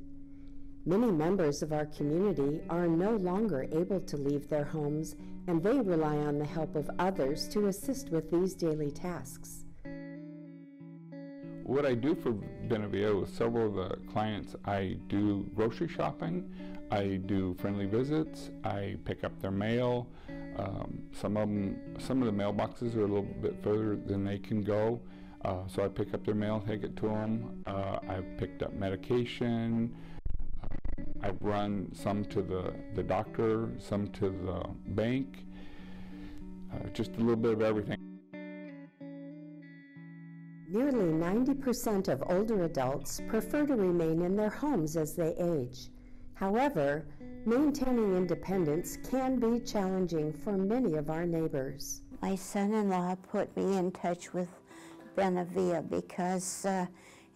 S4: Many members of our community are no longer able to leave their homes, and they rely on the help of others to assist with these daily tasks.
S6: What I do for Benevilla with several of the clients, I do grocery shopping, I do friendly visits, I pick up their mail. Some of the mailboxes are a little bit further than they can go, so I pick up their mail, take it to them. I've picked up medication. I've run some to the doctor, some to the bank, just a little bit of everything.
S4: Nearly 90% of older adults prefer to remain in their homes as they age. However, maintaining independence can be challenging for many of our neighbors.
S7: My son-in-law put me in touch with Benevilla because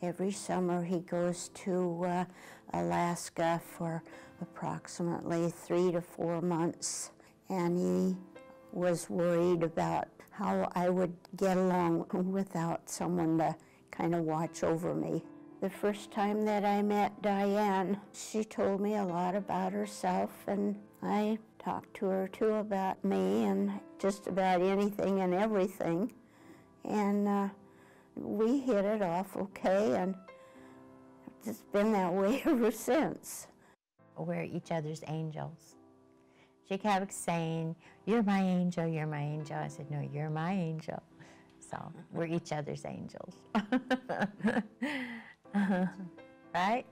S7: every summer he goes to Alaska for approximately 3 to 4 months, and he was worried about how I would get along without someone to kind of watch over me. The first time that I met Diane, she told me a lot about herself, and I talked to her too about me and just about anything and everything. And we hit it off okay, and it's been that way ever since.
S8: We're each other's angels. She kept saying, "You're my angel, you're my angel." I said, "No, you're my angel." So we're each other's angels. Right?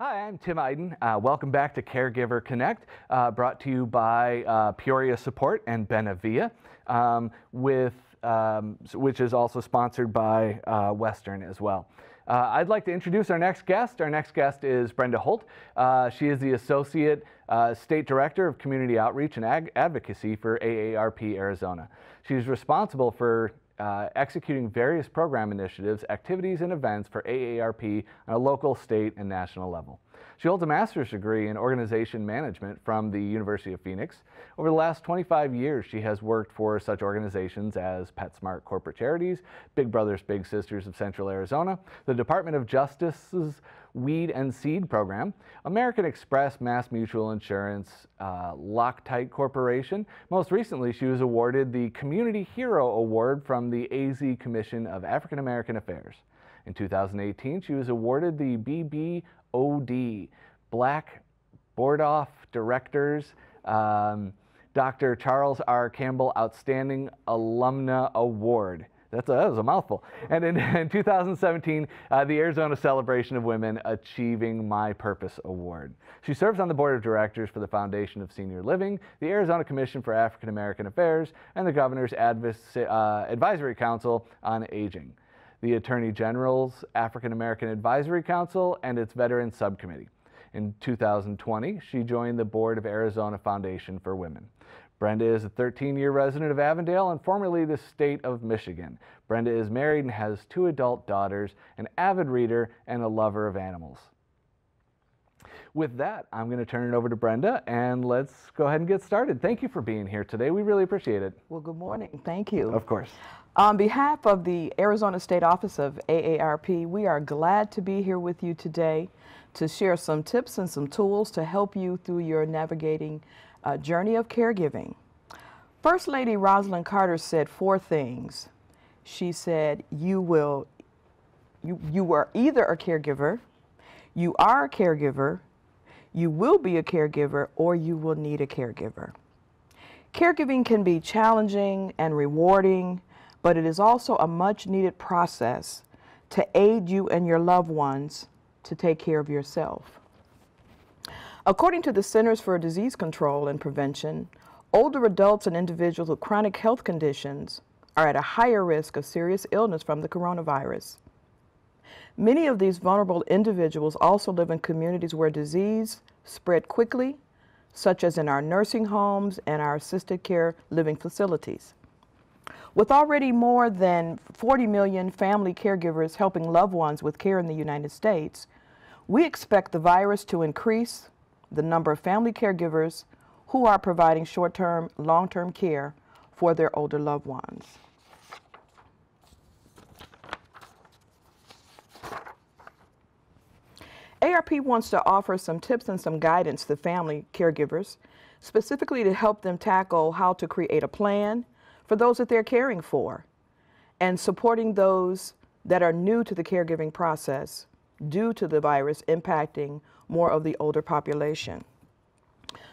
S3: Hi, I'm Tim Iden. Welcome back to Caregiver Connect, brought to you by Peoria Support and Benevilla, which is also sponsored by Western as well. I'd like to introduce our next guest. Our next guest is Brenda Holt. She is the Associate State Director of Community Outreach and Advocacy for AARP Arizona. She's responsible for executing various program initiatives, activities, and events for AARP on a local, state, and national level. She holds a master's degree in organization management from the University of Phoenix. Over the last 25 years, she has worked for such organizations as PetSmart Corporate Charities, Big Brothers Big Sisters of Central Arizona, the Department of Justice's Weed and Seed Program, American Express Mass Mutual Insurance, Loctite Corporation. Most recently, she was awarded the Community Hero Award from the AZ Commission of African American Affairs. In 2018, she was awarded the BBOD, Black Board-Off Directors, Dr. Charles R. Campbell Outstanding Alumna Award. That was a mouthful. And in 2017, the Arizona Celebration of Women Achieving My Purpose Award. She serves on the board of directors for the Foundation of Senior Living, the Arizona Commission for African American Affairs, and the Governor's Advisory Council on Aging, the Attorney General's African American Advisory Council, and its Veterans Subcommittee. In 2020, she joined the board of Arizona Foundation for Women. Brenda is a 13-year resident of Avondale and formerly the state of Michigan. Brenda is married and has 2 adult daughters, an avid reader, and a lover of animals. With that, I'm going to turn it over to Brenda, and let's go ahead and get started. Thank you for being here today. We really appreciate it.
S9: Well, good morning. Thank you.
S3: Of course.
S9: On behalf of the Arizona State Office of AARP, we are glad to be here with you today to share some tips and some tools to help you through your navigating journey of caregiving. First Lady Rosalind Carter said 4 things. She said, you were either a caregiver, you are a caregiver, you will be a caregiver, or you will need a caregiver. Caregiving can be challenging and rewarding, but it is also a much needed process to aid you and your loved ones to take care of yourself. According to the Centers for Disease Control and Prevention, older adults and individuals with chronic health conditions are at a higher risk of serious illness from the coronavirus. Many of these vulnerable individuals also live in communities where disease spread quickly, such as in our nursing homes and our assisted care living facilities. With already more than 40 million family caregivers helping loved ones with care in the United States, we expect the virus to increase the number of family caregivers who are providing short-term, long-term care for their older loved ones. ARP wants to offer some tips and some guidance to family caregivers, specifically to help them tackle how to create a plan for those that they're caring for, and supporting those that are new to the caregiving process due to the virus impacting more of the older population.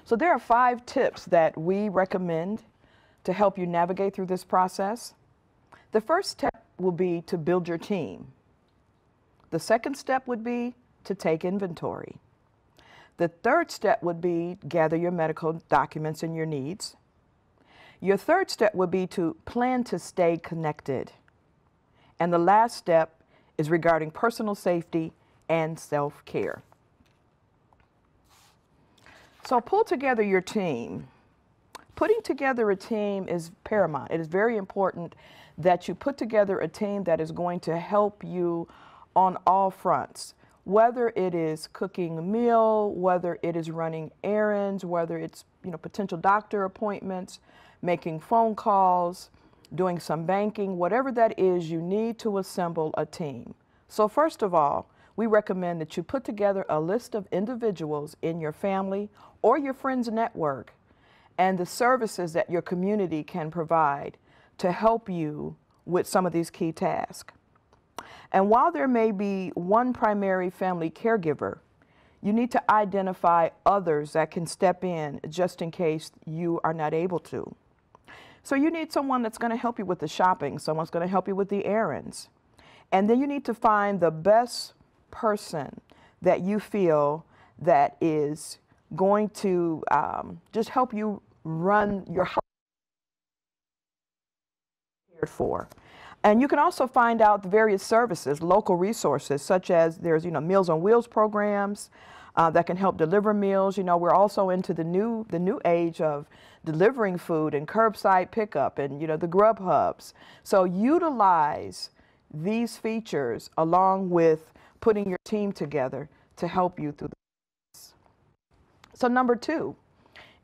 S9: So there are 5 tips that we recommend to help you navigate through this process. The first step will be to build your team. The second step would be to take inventory. The third step would be gather your medical documents and your needs. Your third step would be to plan to stay connected. And the last step is regarding personal safety and self-care. So pull together your team. Putting together a team is paramount. It is very important that you put together a team that is going to help you on all fronts, whether it is cooking a meal, whether it is running errands, whether it's potential doctor appointments, making phone calls, doing some banking, whatever that is, you need to assemble a team. So first of all, we recommend that you put together a list of individuals in your family or your friends' network and the services that your community can provide to help you with some of these key tasks. And while there may be one primary family caregiver, you need to identify others that can step in just in case you are not able to. So you need someone that's going to help you with the shopping, someone's going to help you with the errands. And then you need to find the best person that you feel that is going to just help you run your house cared for. And you can also find out the various services, local resources, such as there's, Meals on Wheels programs that can help deliver meals. We're also into the new age of delivering food and curbside pickup and, the Grub Hubs. So utilize these features along with putting your team together to help you through this. So number 2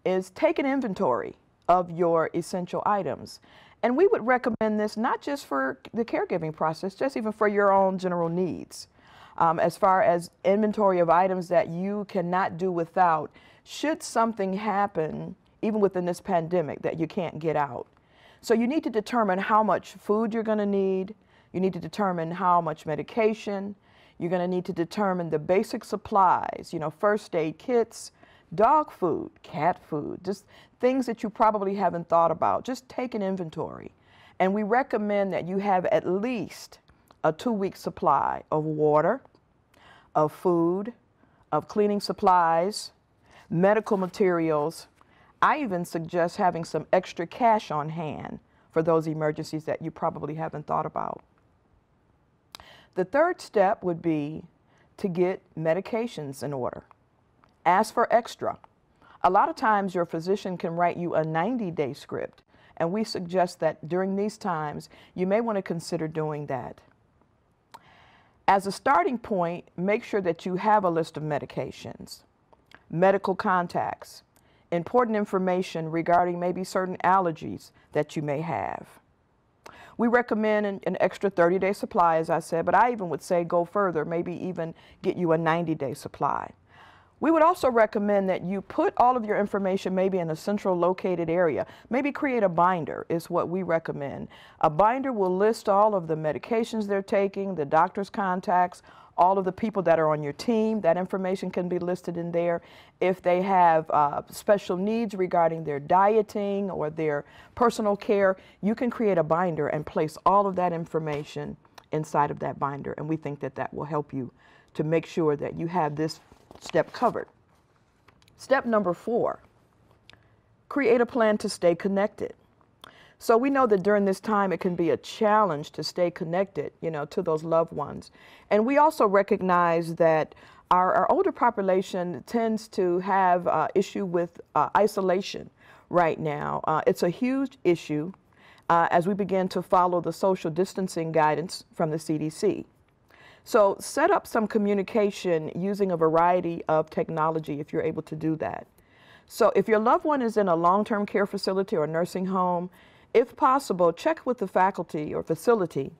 S9: is take an inventory of your essential items. And we would recommend this not just for the caregiving process, just even for your own general needs. As far as inventory of items that you cannot do without, should something happen, even within this pandemic, that you can't get out. So you need to determine how much food you're going to need. You need to determine how much medication. You're going to need to determine the basic supplies, first aid kits, dog food, cat food, just things that you probably haven't thought about. Just take an inventory. And we recommend that you have at least a 2-week supply of water, of food, of cleaning supplies, medical materials. I even suggest having some extra cash on hand for those emergencies that you probably haven't thought about. The third step would be to get medications in order. Ask for extra. A lot of times your physician can write you a 90-day script, and we suggest that during these times you may want to consider doing that. As a starting point, make sure that you have a list of medications, medical contacts, important information regarding maybe certain allergies that you may have. We recommend an extra 30-day supply, as I said, but I even would say go further, maybe even get you a 90-day supply. We would also recommend that you put all of your information maybe in a central located area. Maybe create a binder is what we recommend. A binder will list all of the medications they're taking, the doctor's contacts, all of the people that are on your team. That information can be listed in there. If they have special needs regarding their dieting or their personal care, you can create a binder and place all of that information inside of that binder. And we think that that will help you to make sure that you have this step covered. Step number 4, create a plan to stay connected. So we know that during this time it can be a challenge to stay connected, to those loved ones. And we also recognize that our older population tends to have issue with isolation right now. It's a huge issue as we begin to follow the social distancing guidance from the CDC. So set up some communication using a variety of technology if you're able to do that. So if your loved one is in a long-term care facility or nursing home, if possible, check with the faculty or facility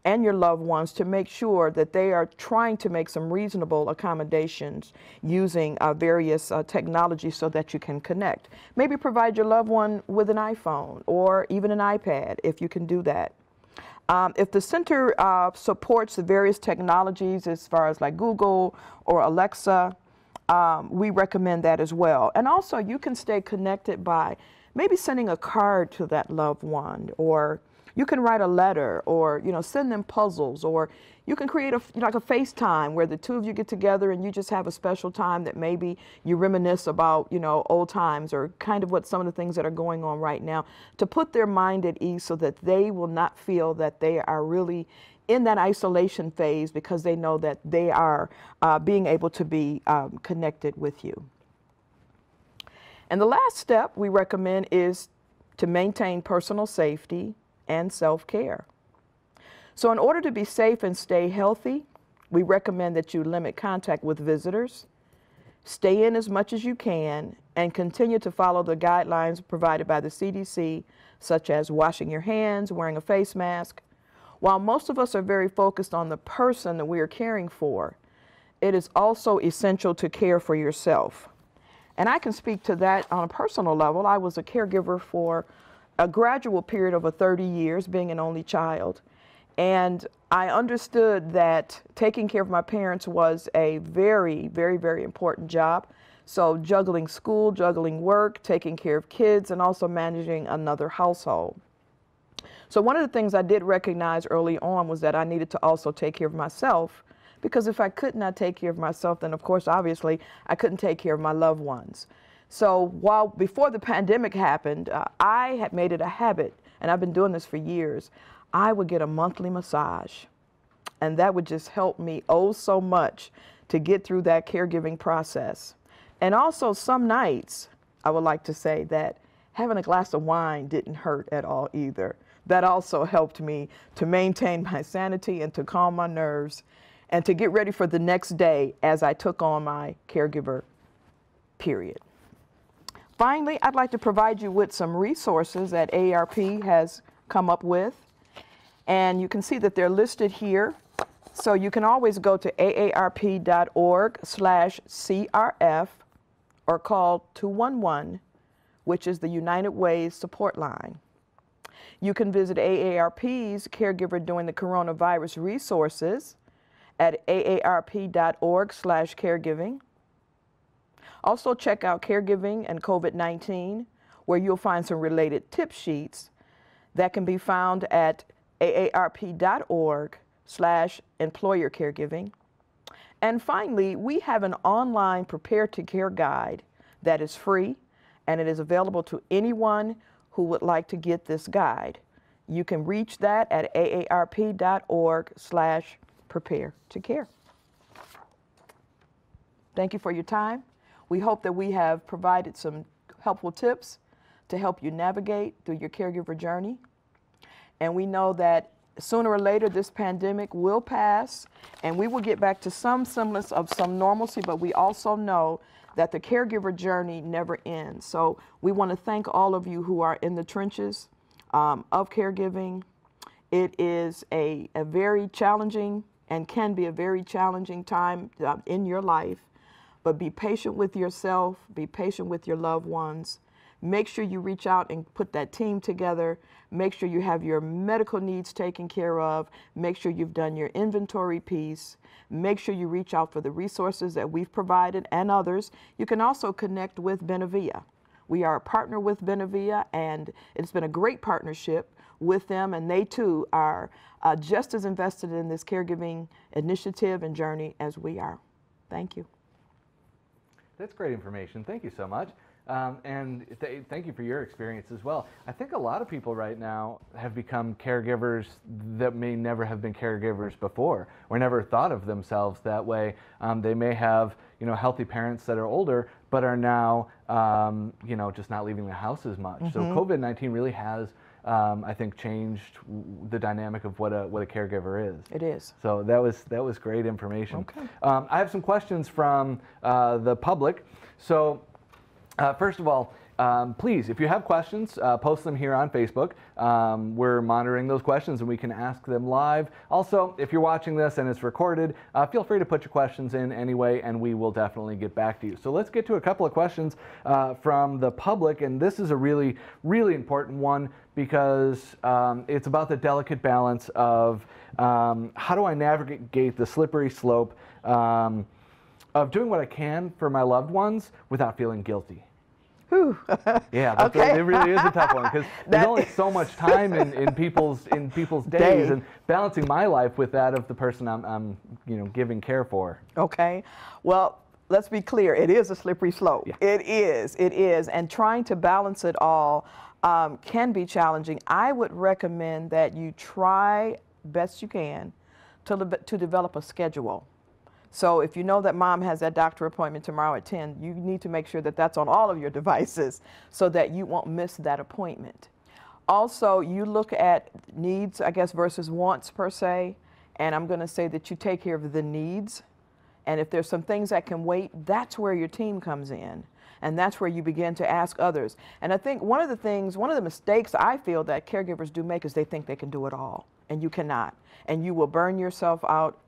S9: and your loved ones to make sure that they are trying to make some reasonable accommodations using various technologies so that you can connect. Maybe provide your loved one with an iPhone or even an iPad if you can do that. If the center supports the various technologies as far as like Google or Alexa, we recommend that as well. And also you can stay connected by maybe sending a card to that loved one, or you can write a letter, or send them puzzles, or you can create a FaceTime where the two of you get together and you just have a special time that maybe you reminisce about old times or kind of what some of the things that are going on right now, to put their mind at ease so that they will not feel that they are really in that isolation phase, because they know that they are being able to be connected with you. And the last step we recommend is to maintain personal safety and self-care. So in order to be safe and stay healthy, we recommend that you limit contact with visitors, stay in as much as you can, and continue to follow the guidelines provided by the CDC, such as washing your hands, wearing a face mask. While most of us are very focused on the person that we are caring for, it is also essential to care for yourself. And I can speak to that on a personal level. I was a caregiver for a gradual period of 30 years, being an only child. And I understood that taking care of my parents was a very, very, very important job. So juggling school, juggling work, taking care of kids, and also managing another household. So one of the things I did recognize early on was that I needed to also take care of myself, because if I could not take care of myself, then of course, obviously, I couldn't take care of my loved ones. So before the pandemic happened, I had made it a habit, and I've been doing this for years. I would get a monthly massage, and that would just help me oh so much to get through that caregiving process. And also some nights, I would like to say that having a glass of wine didn't hurt at all either. That also helped me to maintain my sanity and to calm my nerves and to get ready for the next day as I took on my caregiver period. Finally, I'd like to provide you with some resources that AARP has come up with. And you can see that they're listed here. So you can always go to aarp.org/CRF or call 211, which is the United Way's support line. You can visit AARP's Caregiver During the Coronavirus resources at aarp.org/caregiving. Also check out Caregiving and COVID-19, where you'll find some related tip sheets that can be found at aarp.org/employer caregiving. And finally, we have an online Prepare to Care guide that is free, and it is available to anyone who would like to get this guide. You can reach that at aarp.org/prepare to care. Thank you for your time. We hope that we have provided some helpful tips to help you navigate through your caregiver journey. And we know that sooner or later this pandemic will pass and we will get back to some semblance of some normalcy, but we also know that the caregiver journey never ends. So we want to thank all of you who are in the trenches of caregiving. It is a very challenging and can be a very challenging time in your life, but be patient with yourself, be patient with your loved ones. Make sure you reach out and put that team together. Make sure you have your medical needs taken care of. Make sure you've done your inventory piece. Make sure you reach out for the resources that we've provided and others. You can also connect with Benevilla. We are a partner with Benevilla, and it's been a great partnership with them, and they too are just as invested in this caregiving initiative and journey as we are. Thank you.
S3: That's great information. Thank you so much. And thank you for your experience as well. I think a lot of people right now have become caregivers that may never have been caregivers before or never thought of themselves that way. They may have, healthy parents that are older, but are now, just not leaving the house as much. So COVID-19 really has, I think, changed the dynamic of what a caregiver is.
S9: It is.
S3: So that was great information.
S9: Okay.
S3: I have some questions from the public. So. First of all, please, if you have questions, post them here on Facebook. We're monitoring those questions and we can ask them live. Also, if you're watching this and it's recorded, feel free to put your questions in anyway, and we will definitely get back to you. So let's get to a couple of questions from the public, and this is a really, really important one because it's about the delicate balance of how do I navigate the slippery slope of doing what I can for my loved ones without feeling guilty.
S9: Whew.
S3: Yeah,
S9: Okay.
S3: it really is a tough one because there's only so much time in people's days, and balancing my life with that of the person I'm giving care for.
S9: Okay. Well, let's be clear. It is a slippery slope.
S3: Yeah.
S9: It is, and trying to balance it all can be challenging. I would recommend that you try best you can to develop a schedule. So if you know that mom has that doctor appointment tomorrow at 10, you need to make sure that that's on all of your devices so that you won't miss that appointment. Also, you look at needs, I guess, versus wants per se, and I'm going to say that you take care of the needs. And if there's some things that can wait, that's where your team comes in. And that's where you begin to ask others. And I think one of the mistakes I feel that caregivers do make is they think they can do it all, and you cannot. And you will burn yourself out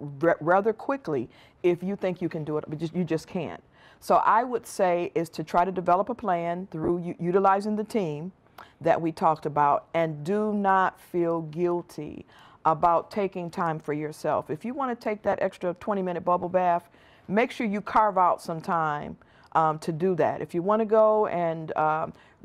S9: rather quickly if you think you can do it, but you just can't. So I would say is to try to develop a plan through utilizing the team that we talked about, and do not feel guilty about taking time for yourself. If you want to take that extra 20-minute bubble bath, make sure you carve out some time to do that. If you want to go and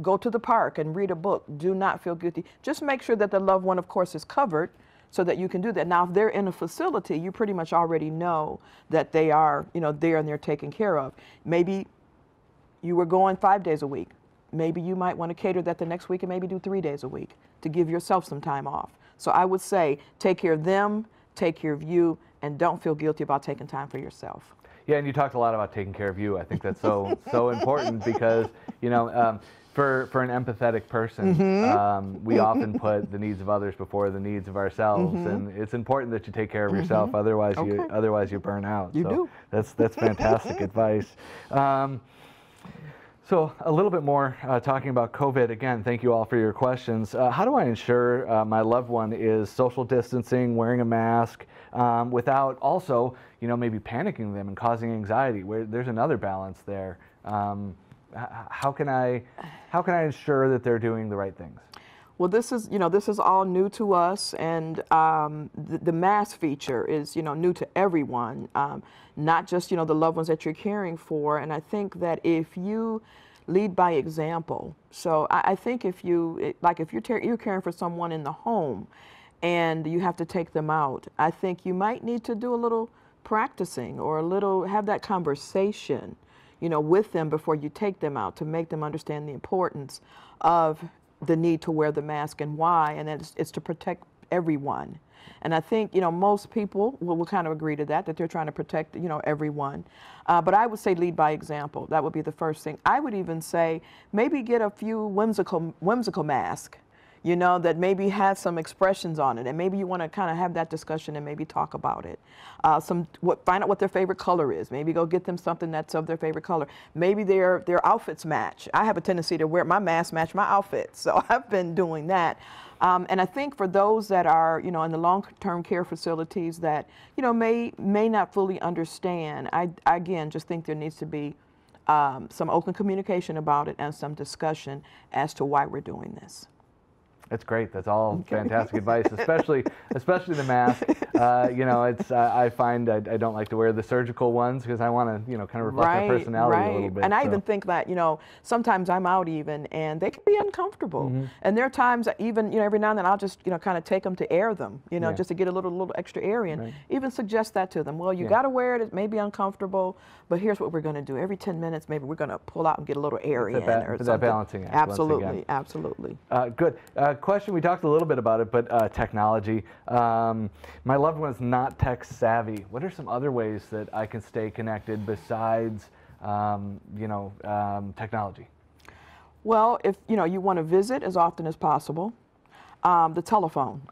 S9: go to the park and read a book, do not feel guilty. Just make sure that the loved one, of course, is covered so that you can do that. Now, if they're in a facility, you pretty much already know that they are, there and they're taken care of. Maybe you were going 5 days a week. Maybe you might want to cater that the next week and maybe do 3 days a week to give yourself some time off. So I would say take care of them, take care of you, and don't feel guilty about taking time for yourself.
S3: Yeah, and you talked a lot about taking care of you. I think that's so important because, for an empathetic person, we often put the needs of others before the needs of ourselves, and it's important that you take care of yourself. Otherwise, you burn out.
S9: You do.
S3: That's fantastic advice. So a little bit more talking about COVID. Again, thank you all for your questions. How do I ensure my loved one is social distancing, wearing a mask, without also, maybe panicking them and causing anxiety? Where there's another balance there. How can I ensure that they're doing the right things?
S9: Well, this is all new to us, and the mask feature is, new to everyone, not just, the loved ones that you're caring for. And I think that if you lead by example, so I think if you're caring for someone in the home and you have to take them out, I think you might need to do a little practicing or have that conversation, with them before you take them out to make them understand the importance of the need to wear the mask and why, and it's to protect everyone. And I think, most people will kind of agree to that they're trying to protect, everyone. But I would say lead by example. That would be the first thing. I would even say maybe get a few whimsical masks, that maybe has some expressions on it, and maybe you want to kind of have that discussion and maybe talk about it. Find out what their favorite color is. Maybe go get them something that's of their favorite color. Maybe their outfits match. I have a tendency to wear my mask match my outfit, so I've been doing that. And I think for those that are, in the long-term care facilities that, may not fully understand, I again just think there needs to be some open communication about it and some discussion as to why we're doing this.
S3: That's great. That's all fantastic advice, especially the mask. I find I don't like to wear the surgical ones because I want to, kind of reflect my personality a little bit.
S9: And I even think that, sometimes I'm out even, and they can be uncomfortable. And there are times that even, every now and then I'll just, kind of take them to air them, just to get a little extra airy, and even suggest that to them. Well, you got to wear it. It may be uncomfortable, but here's what we're going to do. Every 10 minutes, maybe we're going to pull out and get a little airy in or something.
S3: That balancing act.
S9: Absolutely.
S3: Good. Question, we talked a little bit about it, but technology. My loved one is not tech savvy. What are some other ways that I can stay connected besides, technology?
S9: Well, if you want to visit as often as possible, the telephone.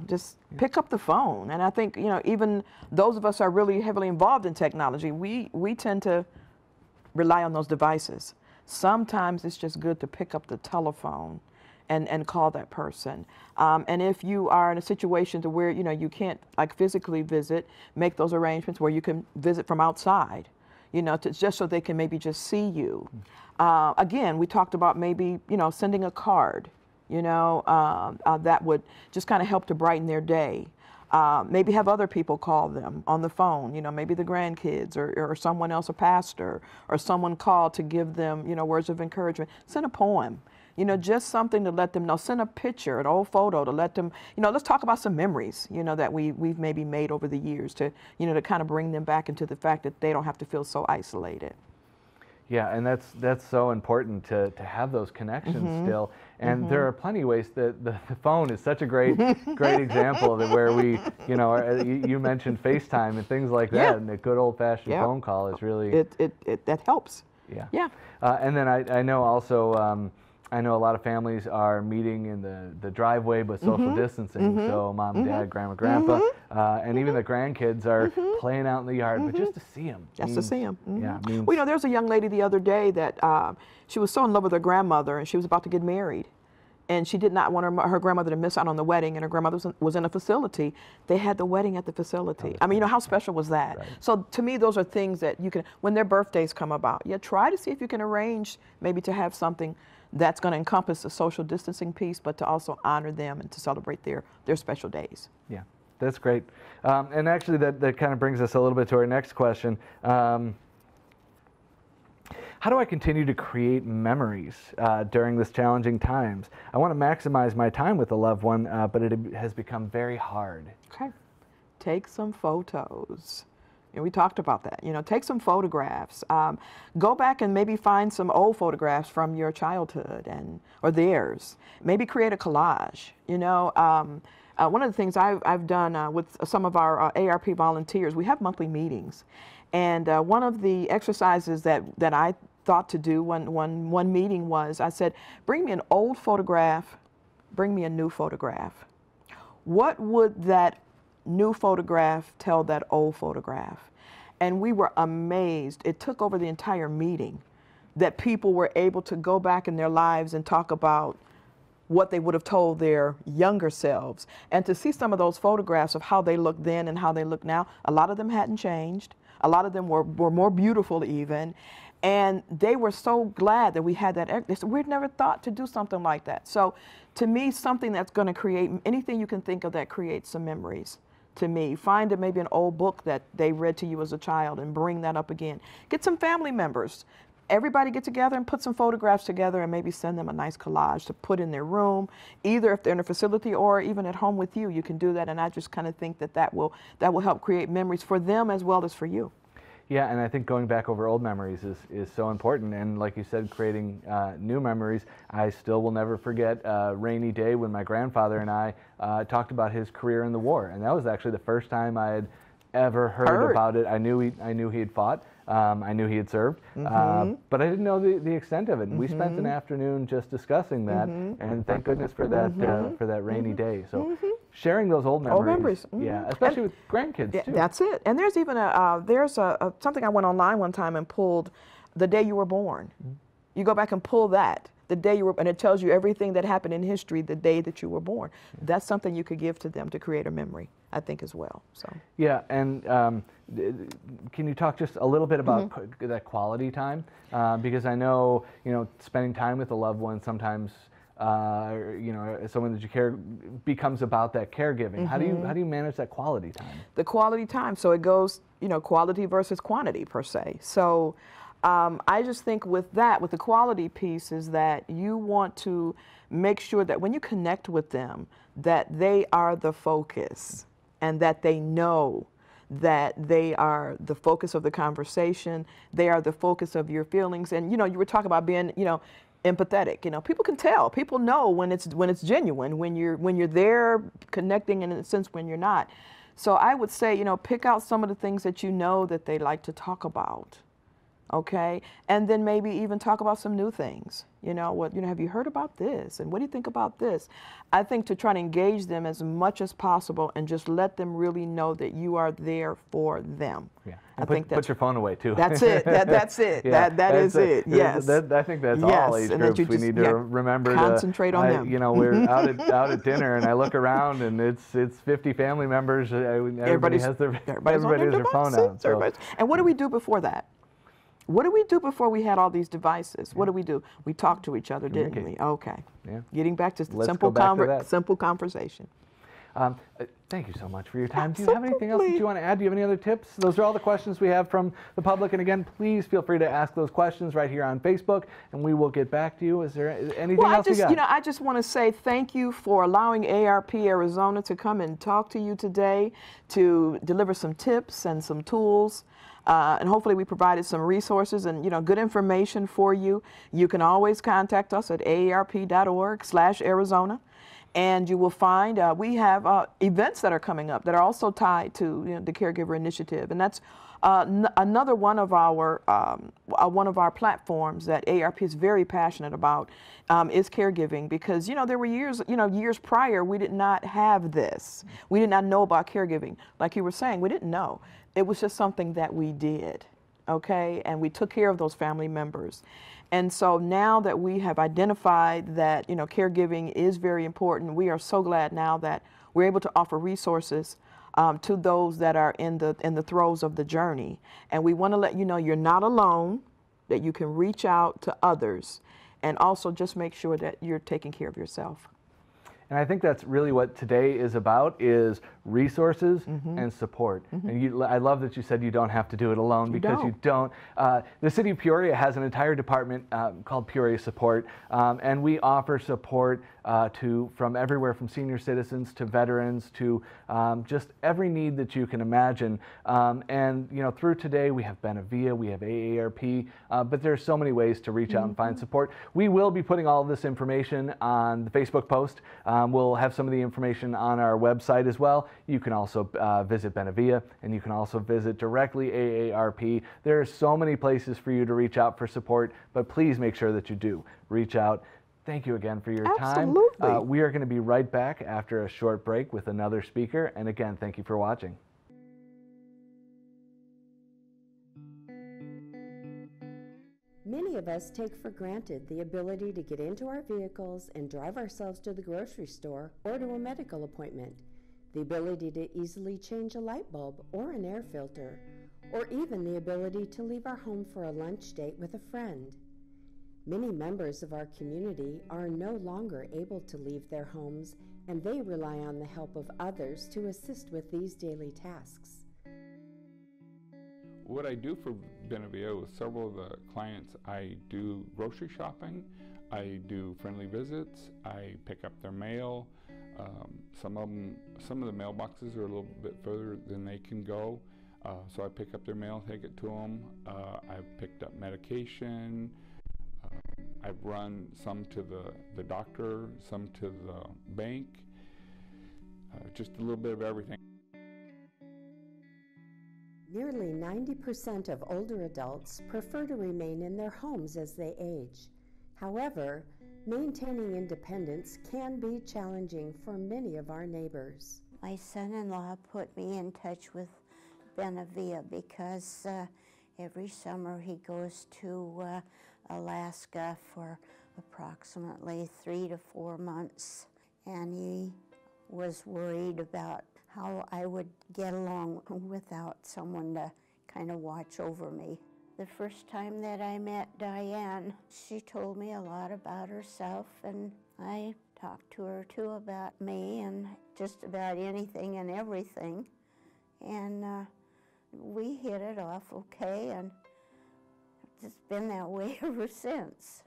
S9: Just pick up the phone. And I think even those of us who are really heavily involved in technology, we tend to rely on those devices. Sometimes it's just good to pick up the telephone and call that person. And if you are in a situation to where you can't physically visit, make those arrangements where you can visit from outside, just so they can maybe just see you. Again, we talked about maybe sending a card, that would just kind of help to brighten their day. Maybe have other people call them on the phone, maybe the grandkids or someone else, a pastor, or someone call to give them, words of encouragement. Send a poem. Just something to let them know. Send a picture, an old photo to let them, let's talk about some memories, that we've maybe made over the years to, to kind of bring them back into the fact that they don't have to feel so isolated.
S3: Yeah, and that's so important to have those connections still. And there are plenty of ways that the phone is such a great example of it, where we, you mentioned FaceTime and things like that, and a good old-fashioned phone call is really...
S9: That helps.
S3: Yeah. And then I know also... I know a lot of families are meeting in the driveway, but social distancing. So mom, dad, grandma, grandpa, and even the grandkids are playing out in the yard, but just to see them.
S9: Just to see them.
S3: Yeah.
S9: Well, there's a young lady the other day that she was so in love with her grandmother, and she was about to get married. And she did not want her grandmother to miss out on the wedding, and her grandmother was in a facility. They had the wedding at the facility. I mean, how special was that? Right. So to me, those are things that you can, when their birthdays come about, try to see if you can arrange maybe to have something that's going to encompass the social distancing piece, but to also honor them and to celebrate their special days.
S3: Yeah, that's great. And actually, that kind of brings us a little bit to our next question. How how do I continue to create memories during this challenging times? I want to maximize my time with a loved one, but it has become very hard.
S9: Okay. Take some photos. And we talked about that. You know, take some photographs. Go back and maybe find some old photographs from your childhood or theirs. Maybe create a collage. You know, one of the things I've done with some of our ARP volunteers, we have monthly meetings. And one of the exercises that I thought to do one meeting was, I said, bring me an old photograph, bring me a new photograph. What would that new photograph tell that old photograph? And we were amazed. It took over the entire meeting that people were able to go back in their lives and talk about what they would have told their younger selves. And to see some of those photographs of how they looked then and how they look now, a lot of them hadn't changed. A lot of them were more beautiful even. And they were so glad that we had that. They said, we'd never thought to do something like that. So to me, something that's going to create, anything you can think of that creates some memories. To me, find maybe an old book that they read to you as a child and bring that up again. Get some family members. Everybody get together and put some photographs together and maybe send them a nice collage to put in their room, either if they're in a facility or even at home with you. You can do that, and I just kind of think that will help create memories for them as well as for you.
S3: Yeah, and I think going back over old memories is so important. And like you said, creating new memories. I still will never forget a rainy day when my grandfather and I talked about his career in the war. And that was actually the first time I had ever heard about it. I knew he had fought. I knew he had served, but I didn't know the extent of it. And we spent an afternoon just discussing that, and thank goodness for that rainy day. So sharing those old memories, yeah, especially with grandkids too.
S9: That's it. And there's even something I went online one time and pulled the day you were born. You go back and pull that. The day you were, and it tells you everything that happened in history the day that you were born. That's something you could give to them to create a memory, I think, as well. So
S3: yeah, and can you talk just a little bit about that quality time? Because I know, spending time with a loved one sometimes, someone that you care becomes about that caregiving. How do you manage that quality time?
S9: The quality time. So it goes, quality versus quantity per se. So. I just think with the quality piece is that you want to make sure that when you connect with them, that they are the focus and that they know that they are the focus of the conversation, they are the focus of your feelings. And, you were talking about being, empathetic. People can tell. People know when it's genuine, when you're there connecting, and in a sense when you're not. So I would say, pick out some of the things that you know that they like to talk about. Okay, and then maybe even talk about some new things. Have you heard about this? And what do you think about this? I think to try to engage them as much as possible and just let them really know that you are there for them.
S3: Yeah, and put your phone away too.
S9: That's it. That's it.
S3: Yeah,
S9: that is it. Yes.
S3: I think that's all age groups. We need to remember
S9: concentrate on them.
S3: We're out at dinner, and I look around, and it's 50 family members. Everybody has their phone out. So.
S9: And what do we do before that? What did we do before we had all these devices? What did we do? We talked to each other, didn't we? Okay.
S3: Yeah.
S9: Getting back to
S3: simple
S9: conversation.
S3: Thank you so much for your time. Do you have anything else that you want to add? Do you have any other tips? Those are all the questions we have from the public. And again, please feel free to ask those questions right here on Facebook, and we will get back to you. Is there anything else you got?
S9: I just want to say thank you for allowing ARP Arizona to come and talk to you today, to deliver some tips and some tools. And hopefully we provided some resources and good information for you. You can always contact us at aarp.org/Arizona, and you will find we have events that are coming up that are also tied to the Caregiver Initiative, and that's another one of our platforms that ARP is very passionate about is caregiving, because there were years prior we did not have this. We did not know about caregiving. Like you were saying, we didn't know. It was just something that we did, okay? And we took care of those family members. And so now that we have identified that, caregiving is very important, we are so glad now that we're able to offer resources to those that are in the throes of the journey. And we want to let you know you're not alone, that you can reach out to others, and also just make sure that you're taking care of yourself.
S3: And I think that's really what today is about, is resources and support. And I love that you said you don't have to do it alone, because you don't. The City of Peoria has an entire department called Peoria Support, and we offer support from everywhere from senior citizens to veterans to just every need that you can imagine. And you know, through today we have Benevilla, we have AARP, but there's so many ways to reach out and find support. We will be putting all of this information on the Facebook post. We'll have some of the information on our website as well. You can also visit Benevilla, and you can also visit directly AARP. There are so many places for you to reach out for support, but please make sure that you do reach out. Thank you again for your time. We are going to be right back after a short break with another speaker. And again, thank you for watching.
S4: Many of us take for granted the ability to get into our vehicles and drive ourselves to the grocery store or to a medical appointment, the ability to easily change a light bulb or an air filter, or even the ability to leave our home for a lunch date with a friend. Many members of our community are no longer able to leave their homes, and they rely on the help of others to assist with these daily tasks.
S6: What I do for Benevilla with several of the clients, I do grocery shopping, I do friendly visits, I pick up their mail. Some of the mailboxes are a little bit further than they can go, so I pick up their mail, take it to them. I've picked up medication. I've run some to the doctor, some to the bank, just a little bit of everything.
S4: Nearly 90% of older adults prefer to remain in their homes as they age. However, maintaining independence can be challenging for many of our neighbors.
S7: My son-in-law put me in touch with Benevilla because every summer he goes to Alaska for approximately 3 to 4 months, and he was worried about how I would get along without someone to kind of watch over me. The first time that I met Diane, she told me a lot about herself, and I talked to her too about me and just about anything and everything, and we hit it off okay, and it's been that way ever since.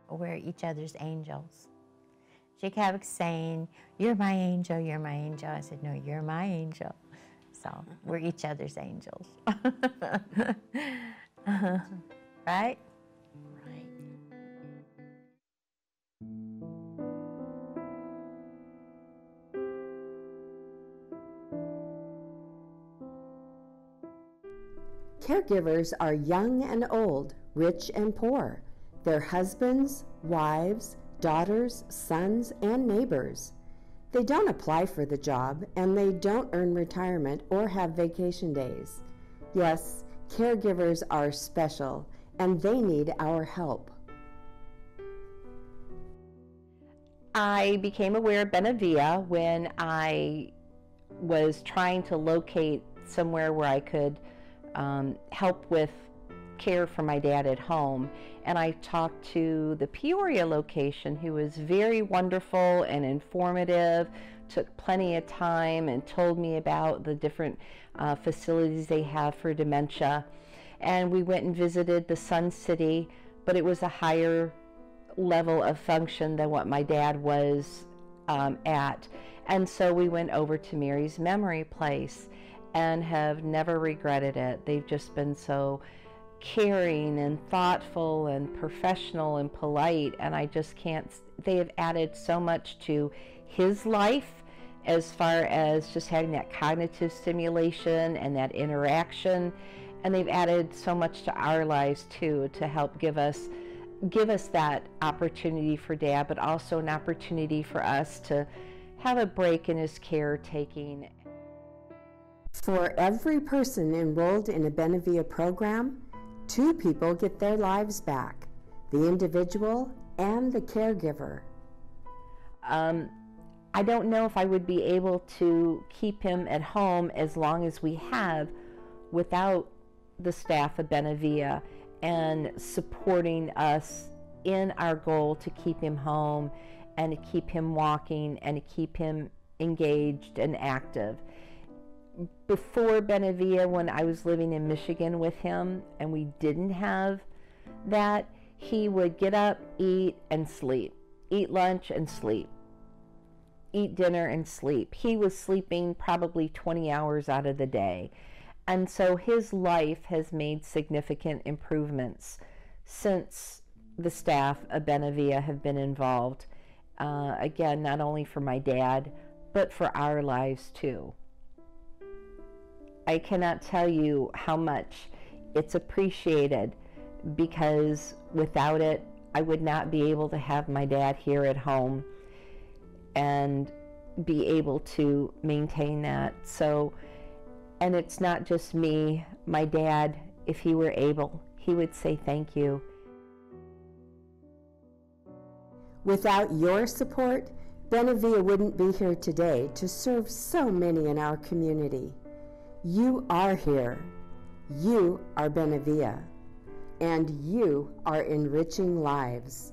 S8: We're each other's angels. She kept saying, "You're my angel, you're my angel." I said, "No, you're my angel." So we're each other's angels. Right?
S7: Right.
S4: Caregivers are young and old, rich and poor, their husbands, wives, daughters, sons, and neighbors. They don't apply for the job, and they don't earn retirement or have vacation days. Yes, caregivers are special, and they need our help.
S5: I became aware of Benevilla when I was trying to locate somewhere where I could help with care for my dad at home, and I talked to the Peoria location, who was very wonderful and informative, took plenty of time and told me about the different facilities they have for dementia. And we went and visited the Sun City, but it was a higher level of function than what my dad was at. And so we went over to Mary's Memory Place and have never regretted it. They've just been so caring and thoughtful and professional and polite, and I just can't, they have added so much to his life as far as just having that cognitive stimulation and that interaction, and they've added so much to our lives too, to help give us that opportunity for Dad, but also an opportunity for us to have a break in his caretaking.
S4: For every person enrolled in a Benevilla program, 2 people get their lives back, the individual and the caregiver.
S5: I don't know if I would be able to keep him at home as long as we have without the staff of Benevilla and supporting us in our goal to keep him home and to keep him walking and to keep him engaged and active. Before Benevilla, when I was living in Michigan with him and we didn't have that, he would get up, eat, and sleep. Eat lunch and sleep. Eat dinner and sleep. He was sleeping probably 20 hours out of the day. And so his life has made significant improvements since the staff of Benevilla have been involved. Again, not only for my dad, but for our lives too. I cannot tell you how much it's appreciated, because without it, I would not be able to have my dad here at home and be able to maintain that. So, and it's not just me. My dad, if he were able, he would say thank you.
S4: Without your support, Benevilla wouldn't be here today to serve so many in our community. You are here. You are Benevilla. And you are enriching lives.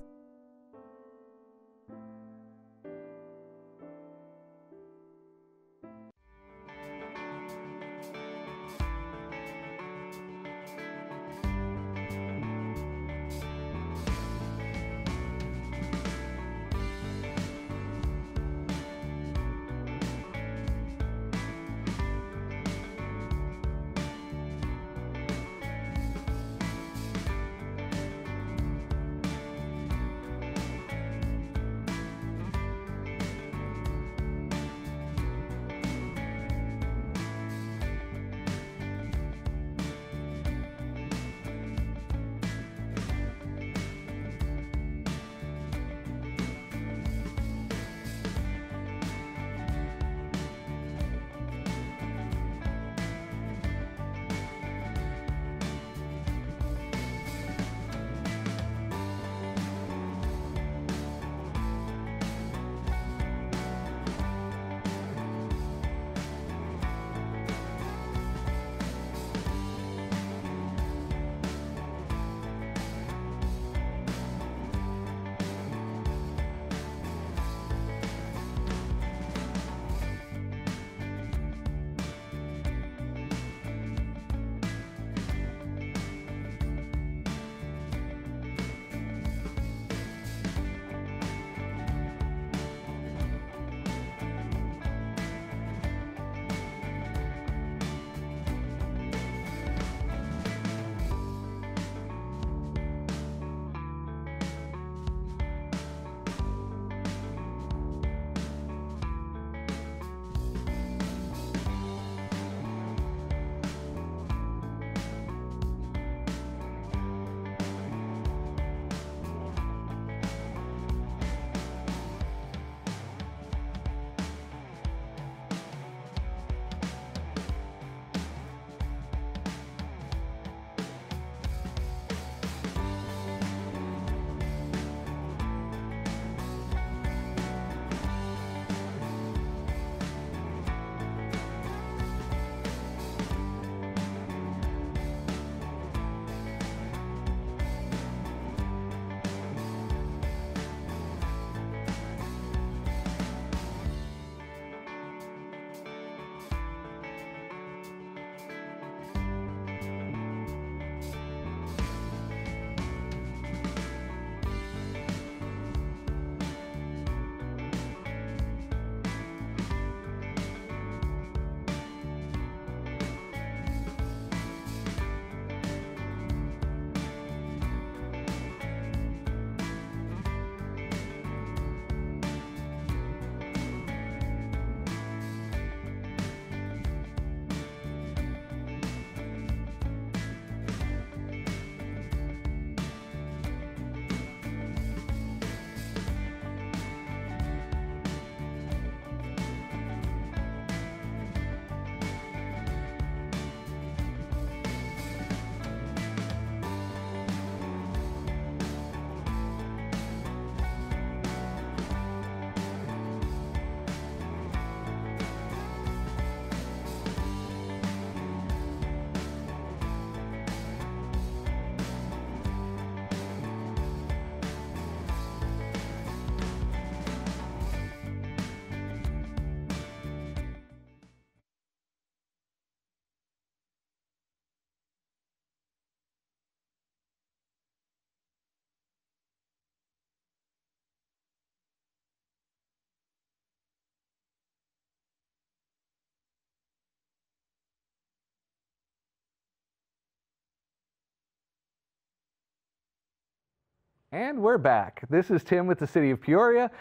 S3: And we're back. This is Tim with the City of Peoria,